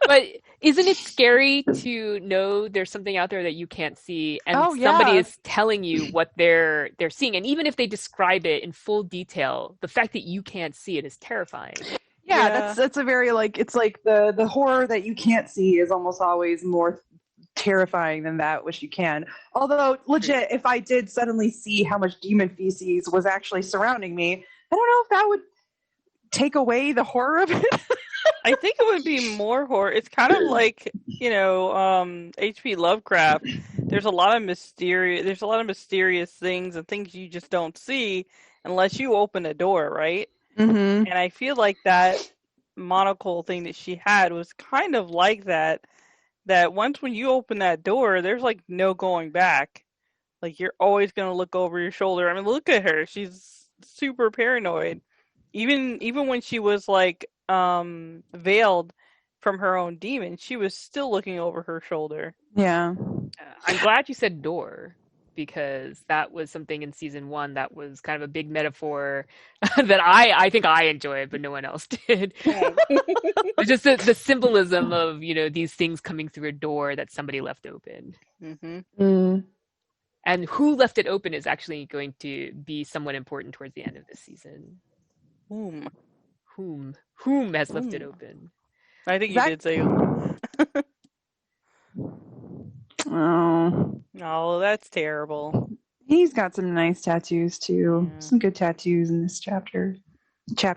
But isn't it scary to know there's something out there that you can't see, and somebody is telling you what they're seeing, and even if they describe it in full detail, the fact that you can't see it is terrifying. Yeah. that's a very like, it's like the horror that you can't see is almost always more terrifying than that which you can. Although legit, if I did suddenly see how much demon feces was actually surrounding me, I don't know if that would take away the horror of it. I think it would be more horror. It's kind of like, H.P. Lovecraft. There's a lot of mysterious things and things you just don't see unless you open a door, right? Mm-hmm. And I feel like that monocle thing that she had was kind of like that once when you open that door, there's like no going back. Like you're always going to look over your shoulder. I mean, look at her. She's super paranoid. Even when she was like veiled from her own demon, she was still looking over her shoulder. Yeah. I'm glad you said door. because that was something in season 1 that was kind of a big metaphor that I think I enjoyed, but no one else did. It's just the symbolism of, these things coming through a door that somebody left open. And who left it open is actually going to be somewhat important towards the end of this season. Whom Has left it open? I think you did say. Oh, that's terrible. He's got some nice tattoos too. Yeah. Some good tattoos in this chapters. Yeah,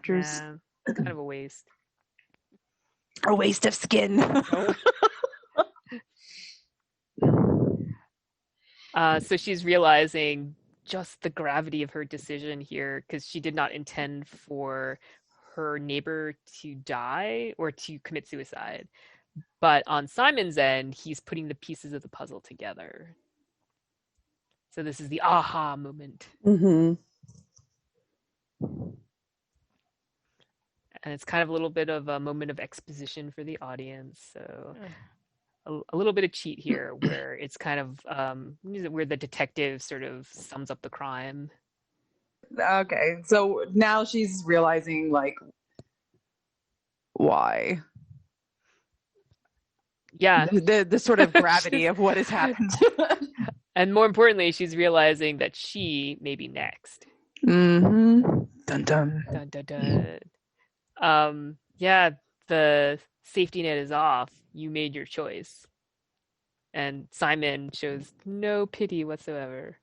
it's kind of a waste. A waste of skin. So she's realizing just the gravity of her decision here, because she did not intend for her neighbor to die or to commit suicide. But on Simon's end, he's putting the pieces of the puzzle together. So this is the aha moment. And it's kind of a little bit of a moment of exposition for the audience. So a little bit of cheat here, where it's kind of where the detective sort of sums up the crime. Okay, so now she's realizing, like, why. Yeah. The sort of gravity of what has happened. And more importantly, she's realizing that she may be next. Dun dun. Dun dun dun. Yeah, the safety net is off. You made your choice. And Simon shows no pity whatsoever.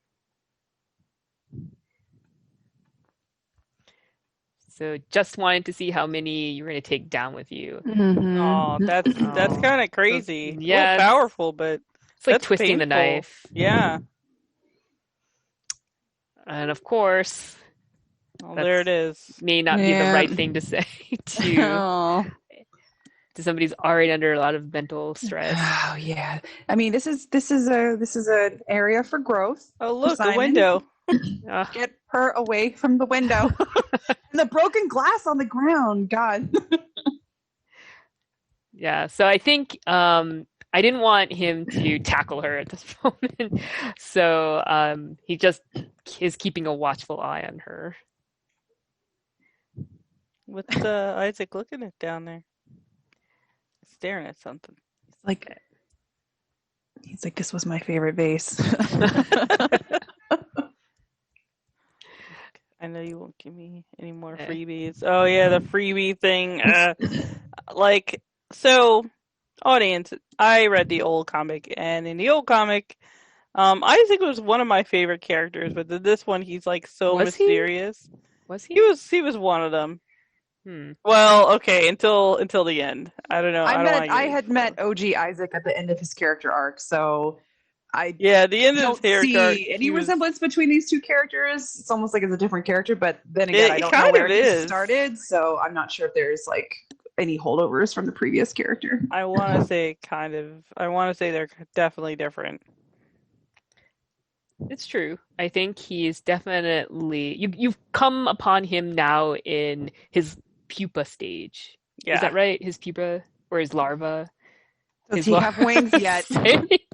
So just wanted to see how many you were going to take down with you. Oh, that's kind of crazy. Yeah, powerful, but it's like twisting the knife. Yeah. And of course, there it is. May not be the right thing to say to somebody who's already under a lot of mental stress. Oh yeah. I mean, this is an area for growth. Oh look, a window. Get her away from the window. And the broken glass on the ground. God. Yeah. So I think I didn't want him to tackle her at this moment. So he just is keeping a watchful eye on her. What's Isaac looking at down there? Staring at something. He's like, this was my favorite vase. I know you won't give me any more freebies. Oh yeah, the freebie thing. So, audience, I read the old comic, and in the old comic, Isaac was one of my favorite characters, but in this one, he's like so mysterious. Was he? He was one of them. Well, okay, until the end. I don't know. I had met OG Isaac at the end of his character arc, so the end of his character arc, any resemblance between these two characters. It's almost like it's a different character, but then again, I don't know where he started, so I'm not sure if there's like any holdovers from the previous character. I want to say they're definitely different. It's true. I think he's definitely you've come upon him now in his pupa stage. Yeah. Is that right? His pupa or his larva? Does he have wings yet?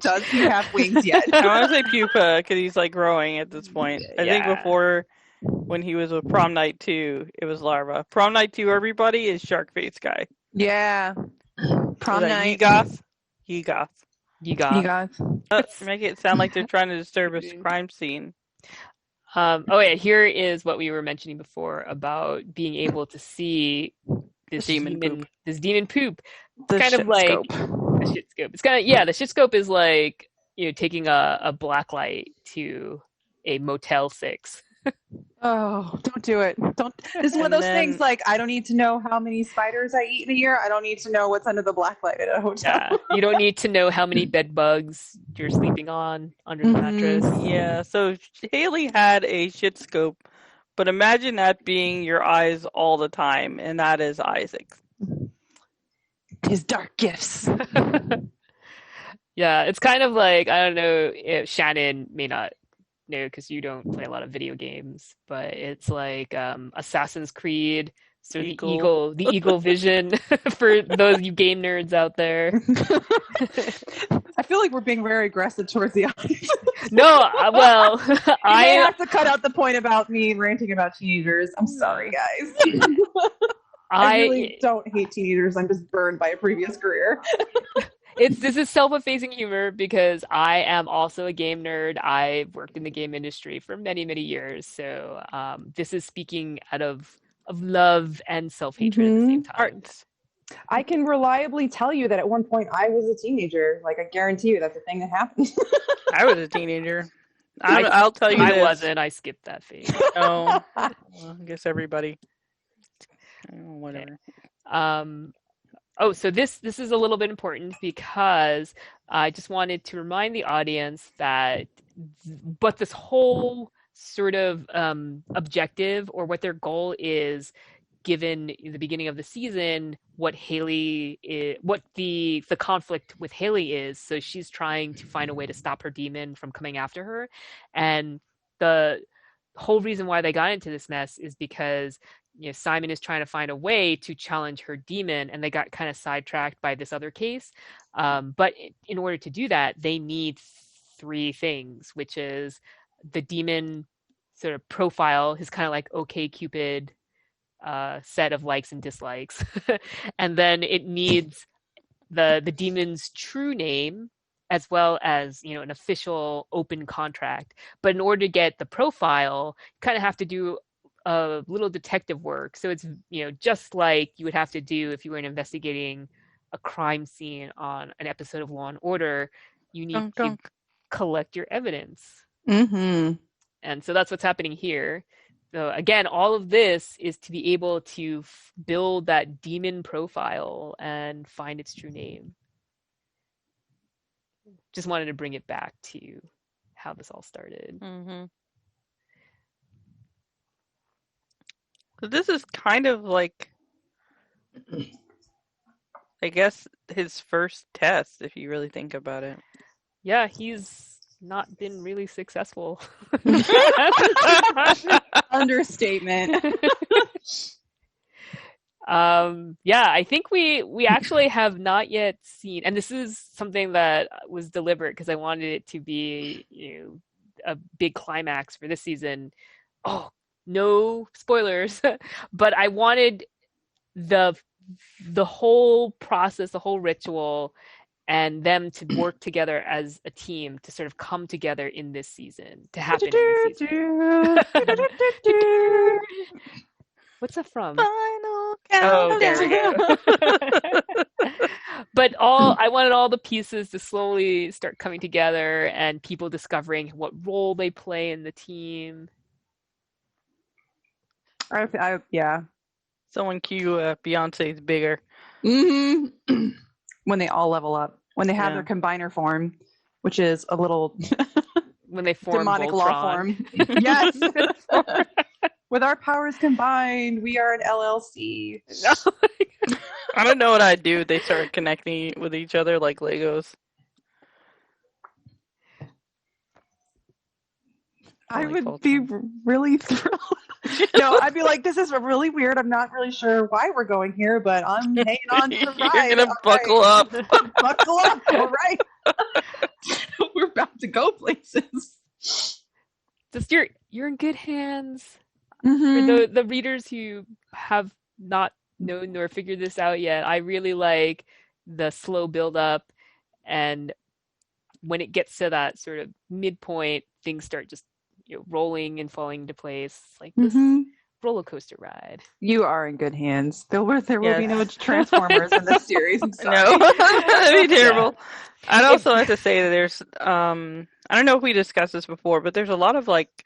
Does he have wings yet? I want to say pupa because he's like growing at this point. I think before, when he was with Prom Night 2, it was larva. Prom Night 2, everybody, is Shark Face Guy. Yeah. Prom Night. Yegoth. Make it sound like they're trying to disturb a crime scene. Here is what we were mentioning before about being able to see this demon poop. It's kind of like a shit scope. It's kind of the shit scope is like taking a black light to a Motel 6. Oh, don't do it. Don't. This is one of those things like, I don't need to know how many spiders I eat in a year. I don't need to know what's under the black light at a hotel. Yeah. You don't need to know how many bed bugs you're sleeping on under the mattress. Yeah, so Haley had a shit scope, but imagine that being your eyes all the time, and that is Isaac's. His dark gifts. Yeah, it's kind of like, I don't know if Shannon may not know because you don't play a lot of video games, but it's like Assassin's Creed, so the eagle vision for those you game nerds out there. I feel like we're being very aggressive towards the audience. No, well, I have to cut out the point about me ranting about teenagers. I'm sorry, guys. I really don't hate teenagers. I'm just burned by a previous career. This is self-effacing humor because I am also a game nerd. I've worked in the game industry for many, many years. So this is speaking out of love and self-hatred at the same time. I can reliably tell you that at one point I was a teenager. Like, I guarantee you that's a thing that happened. I was a teenager. I'll tell you I this. wasn't. I skipped that phase. Oh, well, I guess everybody. Whatever. So this is a little bit important because I just wanted to remind the audience that what this whole sort of objective or what their goal is, given the beginning of the season, what Haley is, what the conflict with Haley is. So she's trying to find a way to stop her demon from coming after her, and the whole reason why they got into this mess is because Simon is trying to find a way to challenge her demon, and they got kind of sidetracked by this other case. But in order to do that, they need 3 things, which is the demon sort of profile, his kind of like OkCupid set of likes and dislikes, and then it needs the demon's true name, as well as an official open contract. But in order to get the profile, you kind of have to do a little detective work. So it's just like you would have to do if you were investigating a crime scene on an episode of Law and Order. You need to collect your evidence. Mm-hmm. And so that's what's happening here. So again, all of this is to be able to build that demon profile and find its true name. Just wanted to bring it back to how this all started. Mm-hmm. So this is kind of like, I guess, his first test, if you really think about it. Yeah, he's not been really successful. Understatement. I think we actually have not yet seen, and this is something that was deliberate because I wanted it to be a big climax for this season. Oh, no spoilers, but I wanted the whole process, the whole ritual, and them to work together as a team to sort of come together in this season, to happen in this season. What's that from? Final Countdown. Oh, there we go. But I wanted all the pieces to slowly start coming together and people discovering what role they play in the team. Yeah. Someone cue Beyonce's Bigger. Mm-hmm. When they all level up. When they have their combiner form, which is a little when they form demonic Voltron. law form. Yes. With our powers combined, we are an LLC. I don't know what I'd do if they started connecting with each other like Legos. I would be really thrilled. No, I'd be like, this is really weird. I'm not really sure why we're going here, but I'm hanging on to the ride. You're going to buckle up. Buckle up. All right. We're about to go places. Just you're in good hands. Mm-hmm. For the readers who have not known or figured this out yet, I really like the slow build up, and when it gets to that sort of midpoint, things start just rolling and falling into place, like this roller coaster ride. You are in good hands. There will be no Transformers in this series. I'm sorry. No, that'd be terrible. Yeah. I'd also have to say that there's I don't know if we discussed this before, but there's a lot of like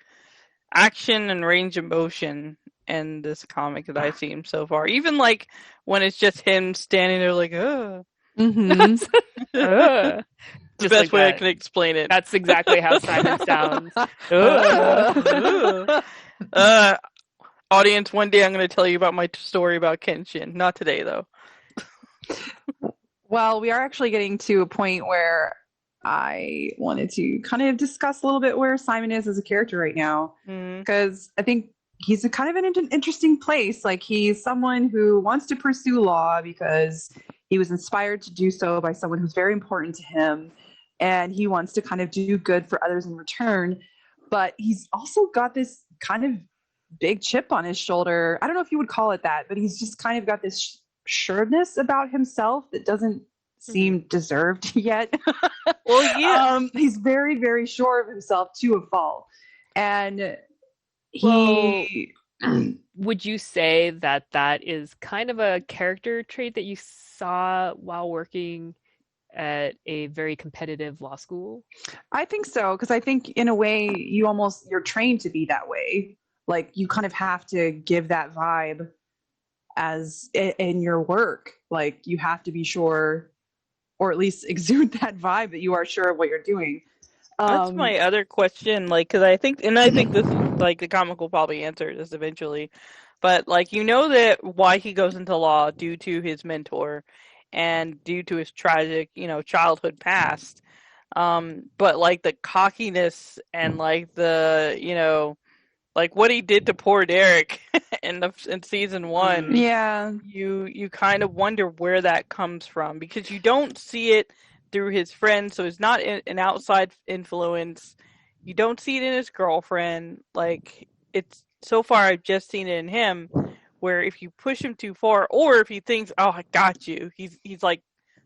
action and range of motion in this comic that I've seen so far. Even like when it's just him standing there like, the best way I can explain it. That's exactly how Simon sounds. Audience, one day I'm going to tell you about my story about Kenshin. Not today, though. Well, we are actually getting to a point where I wanted to kind of discuss a little bit where Simon is as a character right now. Because I think he's kind of in an interesting place. Like, he's someone who wants to pursue law because he was inspired to do so by someone who's very important to him. and he wants to kind of do good for others in return. But he's also got this kind of big chip on his shoulder. I don't know if you would call it that, but he's just kind of got this sureness about himself that doesn't Mhm. seem deserved yet. Well, yeah. He's very, very sure of himself to a fault. And Well, he would you say that that is kind of a character trait that you saw while working at a very competitive law school? I think so, because I think in a way you're trained to be that way. Like you kind of have to give that vibe as in your work. Like you have to be sure, or at least exude that vibe that you are sure of what you're doing. That's my other question, like, because I think this is like the comic will probably answer this eventually, but like that why he goes into law due to his mentor, and due to his tragic, childhood past. But like the cockiness and like the like what he did to poor Derek in season one, Yeah, you kind of wonder where that comes from because you don't see it through his friends, so it's not an outside influence. You don't see it in his girlfriend. Like it's so far, I've just seen it in him. Where if you push him too far, or if he thinks, "Oh, I got you," he's like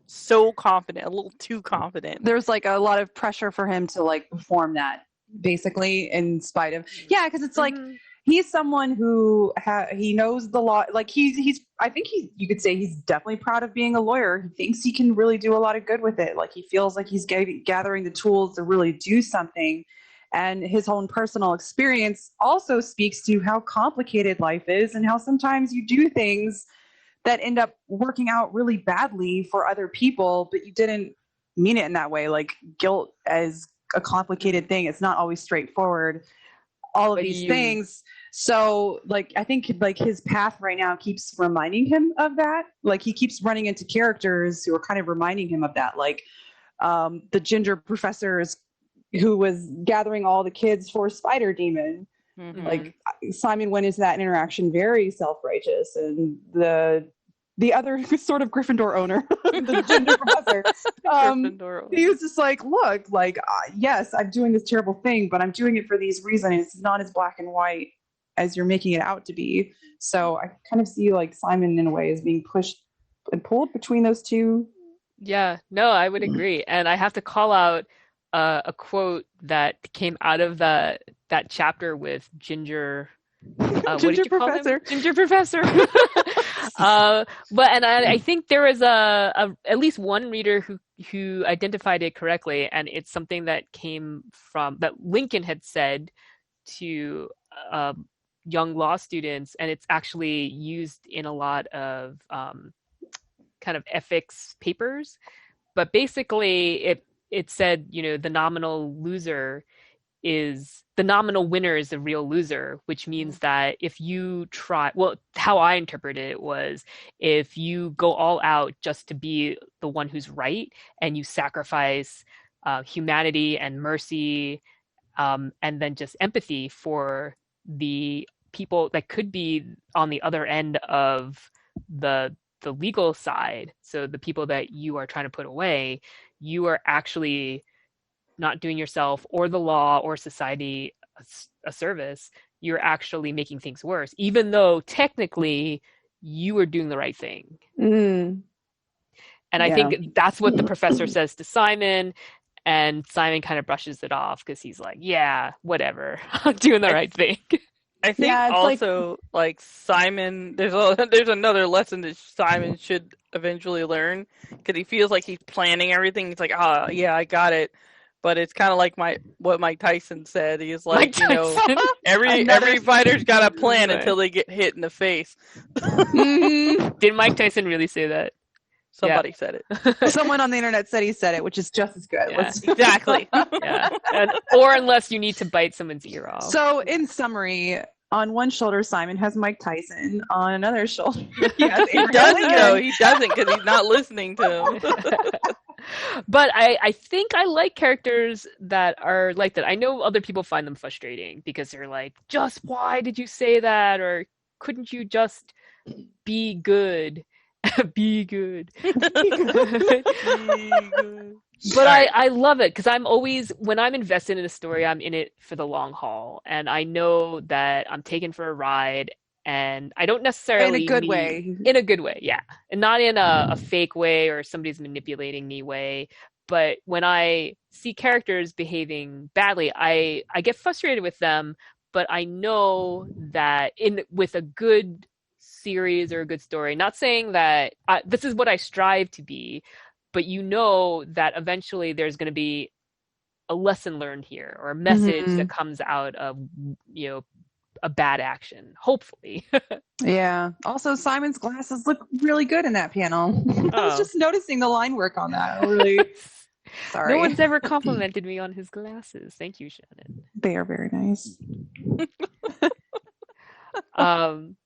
so confident, a little too confident. there's like a lot of pressure for him to like perform that, basically, in spite of because it's like Mhm. he's someone who he knows the law. Like he's I think you could say he's definitely proud of being a lawyer. He thinks he can really do a lot of good with it. Like he feels like he's gathering the tools to really do something. And his own personal experience also speaks to how complicated life is and how sometimes you do things that end up working out really badly for other people, but you didn't mean it in that way. Like guilt as a complicated thing, it's not always straightforward. All of But these you, things. So like I think like his path right now keeps reminding him of that. Like he keeps running into characters who are kind of reminding him of that. Like the ginger professors who was gathering all the kids for Spider Demon. Mm-hmm. mhm. Like Simon went into that interaction very self-righteous, and the other sort of Gryffindor owner, the gender professor, Gryffindor. he was just like, look, like yes, I'm doing this terrible thing, but I'm doing it for these reasons. It's not as black and white as you're making it out to be. So I kind of see like Simon in a way as being pushed and pulled between those two. Yeah, no, I would agree. And I have to call out a quote that came out of that chapter with Ginger. What did Ginger you call him? professor. Ginger Professor. But and I think there was a at least one reader who identified it correctly, and it's something that came from that Lincoln had said to young law students, and it's actually used in a lot of kind of ethics papers. But basically, it said, the nominal loser is the nominal winner is the real loser, which means that if you try, well, how I interpreted it was if you go all out just to be the one who's right and you sacrifice humanity and mercy, and then just empathy for the people that could be on the other end of the legal side, so the people that you are trying to put away, you are actually not doing yourself or the law or society a service. You're actually making things worse, even though technically you are doing the right thing. Mm, And I yeah. think that's what the professor says to Simon, and Simon kind of brushes it off because he's like, yeah, whatever, I'm doing the I right thing. I think Yeah, it's like also like Simon, there's another lesson that Simon should eventually learn because he feels like he's planning everything. He's like, ah, yeah, I got it, but it's kind of like what Mike Tyson said. He's Mike like, Tyson. another. every fighter's got a plan Right. until they get hit in the face. Mhm. Did Mike Tyson really say that? Yeah. Somebody said it. Someone on the internet said he said it, which is just as good. Yeah. Exactly. Yeah. Or unless you need to bite someone's ear off. So, in summary, on one shoulder, Simon has Mike Tyson. On another shoulder, he has He Abraham doesn't Lincoln. though. He doesn't because he's not listening to him. But I think I like characters that are like that. I know other people find them frustrating because they're like, just why did you say that? Or couldn't you just be good? Be good. Be good. But Alright. I love it because I'm always, when I'm invested in a story, I'm in it for the long haul. And I know that I'm taken for a ride, and I don't In a necessarily good need, way. in a good way, yeah. And not in a fake way or somebody's manipulating me way. But when I see characters behaving badly, I get frustrated with them, but I know that in with a good series or a good story, not saying that this is what I strive to be, but you know that eventually there's going to be a lesson learned here or a message Hmm. that comes out of, you know, a bad action, hopefully. Yeah. Also, Simon's glasses look really good in that panel. I was Oh. just noticing the line work on that. Really No sorry. one's ever complimented me on his glasses. Thank you, Shannon. They are very nice. Um,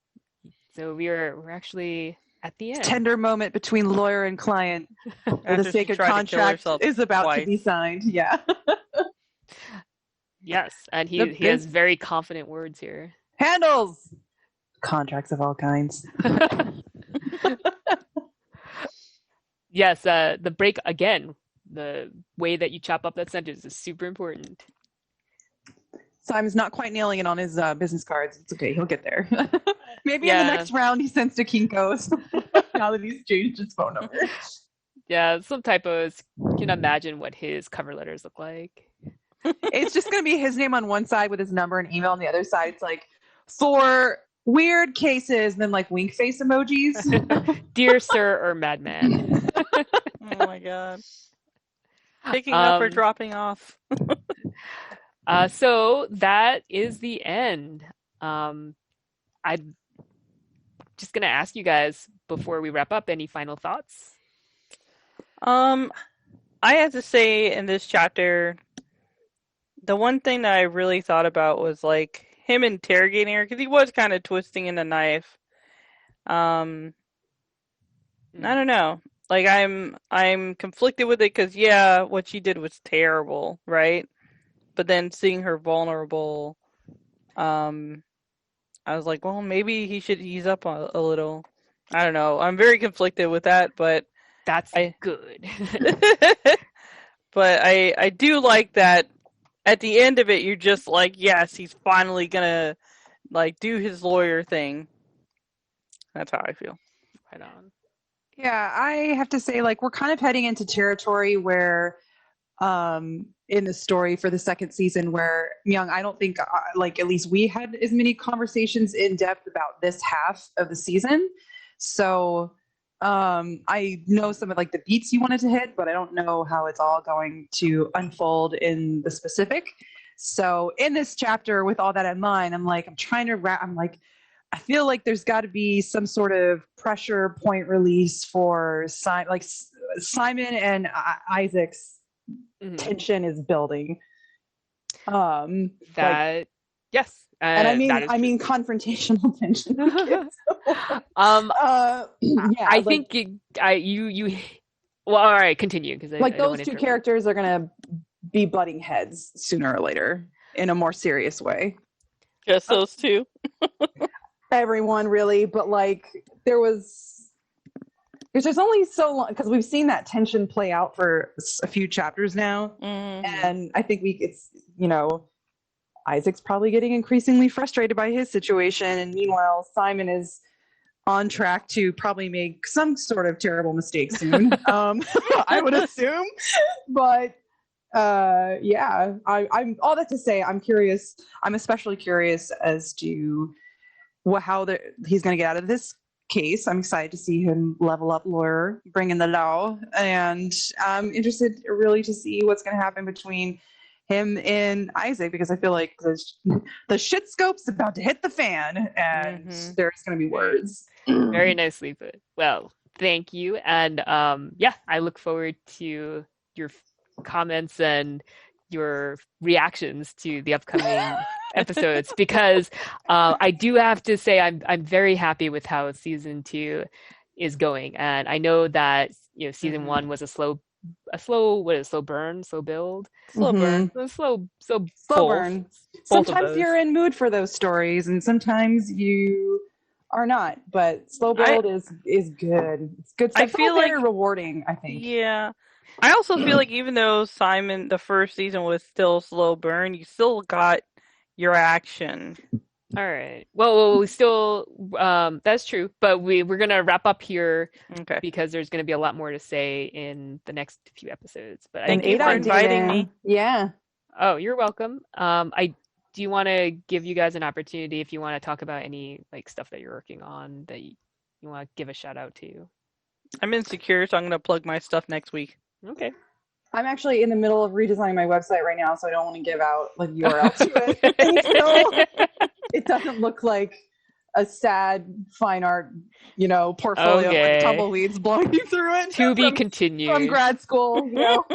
so we're actually at the end. Tender moment between lawyer and client. The After she sacred tried to kill contract herself is about to be twice. signed. Yeah. Yes, and The he has very confident words here. handles contracts of all kinds. Yes, the break again. The way that you chop up that sentence is super important. Simon's not quite nailing it on his business cards. It's okay. He'll get there. Maybe in Yeah. the next round he sends to Kinko's now that he's changed his phone number. Yeah, some typos. You can imagine what his cover letters look like. It's just going to be his name on one side with his number and email on the other side. It's like, for weird cases, and then like wink face emojis. Dear Sir or Madman. Oh my god. Picking up or dropping off. So that is the end. I'm just gonna ask you guys before we wrap up, any final thoughts? I have to say in this chapter, the one thing that I really thought about was like him interrogating her because he was kind of twisting in the knife. I don't know. Like I'm conflicted with it because yeah, what she did was terrible, right? But then seeing her vulnerable, I was like, well, maybe he should ease up a little. I don't know. I'm very conflicted with that, but That's good. but I do like that at the end of it, you're just like, yes, he's finally gonna like do his lawyer thing. That's how I feel. Right on. Yeah, I have to say, like, we're kind of heading into territory where, in the story for the second season, where Myung, I don't think, like, at least we had as many conversations in depth about this half of the season. So, I know some of like the beats you wanted to hit, but I don't know how it's all going to unfold in the specific. So, in this chapter, with all that in mind, I'm like, I'm like, I feel like there's got to be some sort of pressure point release for Simon and Isaac's tension is building. That yes, and I that is true. mean confrontational tension. Yeah, I think you. Well, all right, continue because like those two characters are gonna be butting heads sooner or later in a more serious way. Just those two. Everyone really, but like there's only so long because we've seen that tension play out for a few chapters now, and I think it's Isaac's probably getting increasingly frustrated by his situation, and meanwhile Simon is on track to probably make some sort of terrible mistake soon. I would assume, but yeah, I'm all that to say. I'm curious. I'm especially curious as to how he's going to get out of this case. I'm excited to see him level up lawyer, bring in the law, and I'm interested really to see what's going to happen between him and Isaac, because I feel like the shit scope's about to hit the fan, and there's going to be words. Very nicely put. Well, thank you, and yeah, I look forward to your comments and your reactions to the upcoming episodes, because I do have to say I'm very happy with how season 2 is going, and I know that season 1 was a slow burn, slow build, slow burn. Sometimes you're in mood for those stories, and sometimes you are not, but slow I build is good. It's good I stuff. It's feel all like very rewarding, I think. yeah. I also feel like even though Simon the first season was still slow burn, you still got your action. All right. Well, we still that's true, but we're gonna wrap up here Okay. because there's gonna be a lot more to say in the next few episodes. But I Thank think you it's for ADOT fun. inviting data. me. Yeah. Oh, you're welcome. I do you want to give you guys an opportunity if you want to talk about any like stuff that you're working on that you want to give a shout out to? I'm insecure, so I'm gonna plug my stuff next week. Okay. I'm actually in the middle of redesigning my website right now, so I don't want to give out like URL to it. So it doesn't look like a sad fine art, portfolio with Okay. tumbleweeds blowing through it To be from continued. grad school, All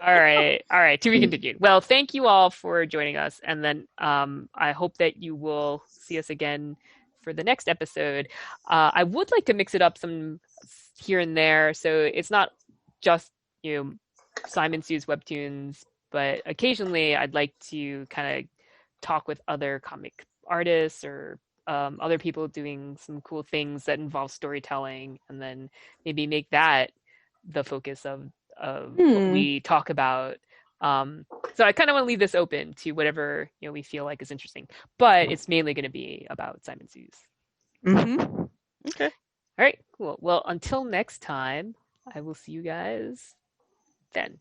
right. All right. To be continued. Well, thank you all for joining us. And then I hope that you will see us again for the next episode. I would like to mix it up some here and there. So it's not just, Simon Sue's webtoons, but occasionally I'd like to kind of talk with other comic artists or other people doing some cool things that involve storytelling, and then maybe make that the focus of what we talk about. So I kind of want to leave this open to whatever we feel like is interesting, but it's mainly going to be about Simon Sue's. Mm-hmm. Okay. All right, cool. Well, until next time, I will see you guys then.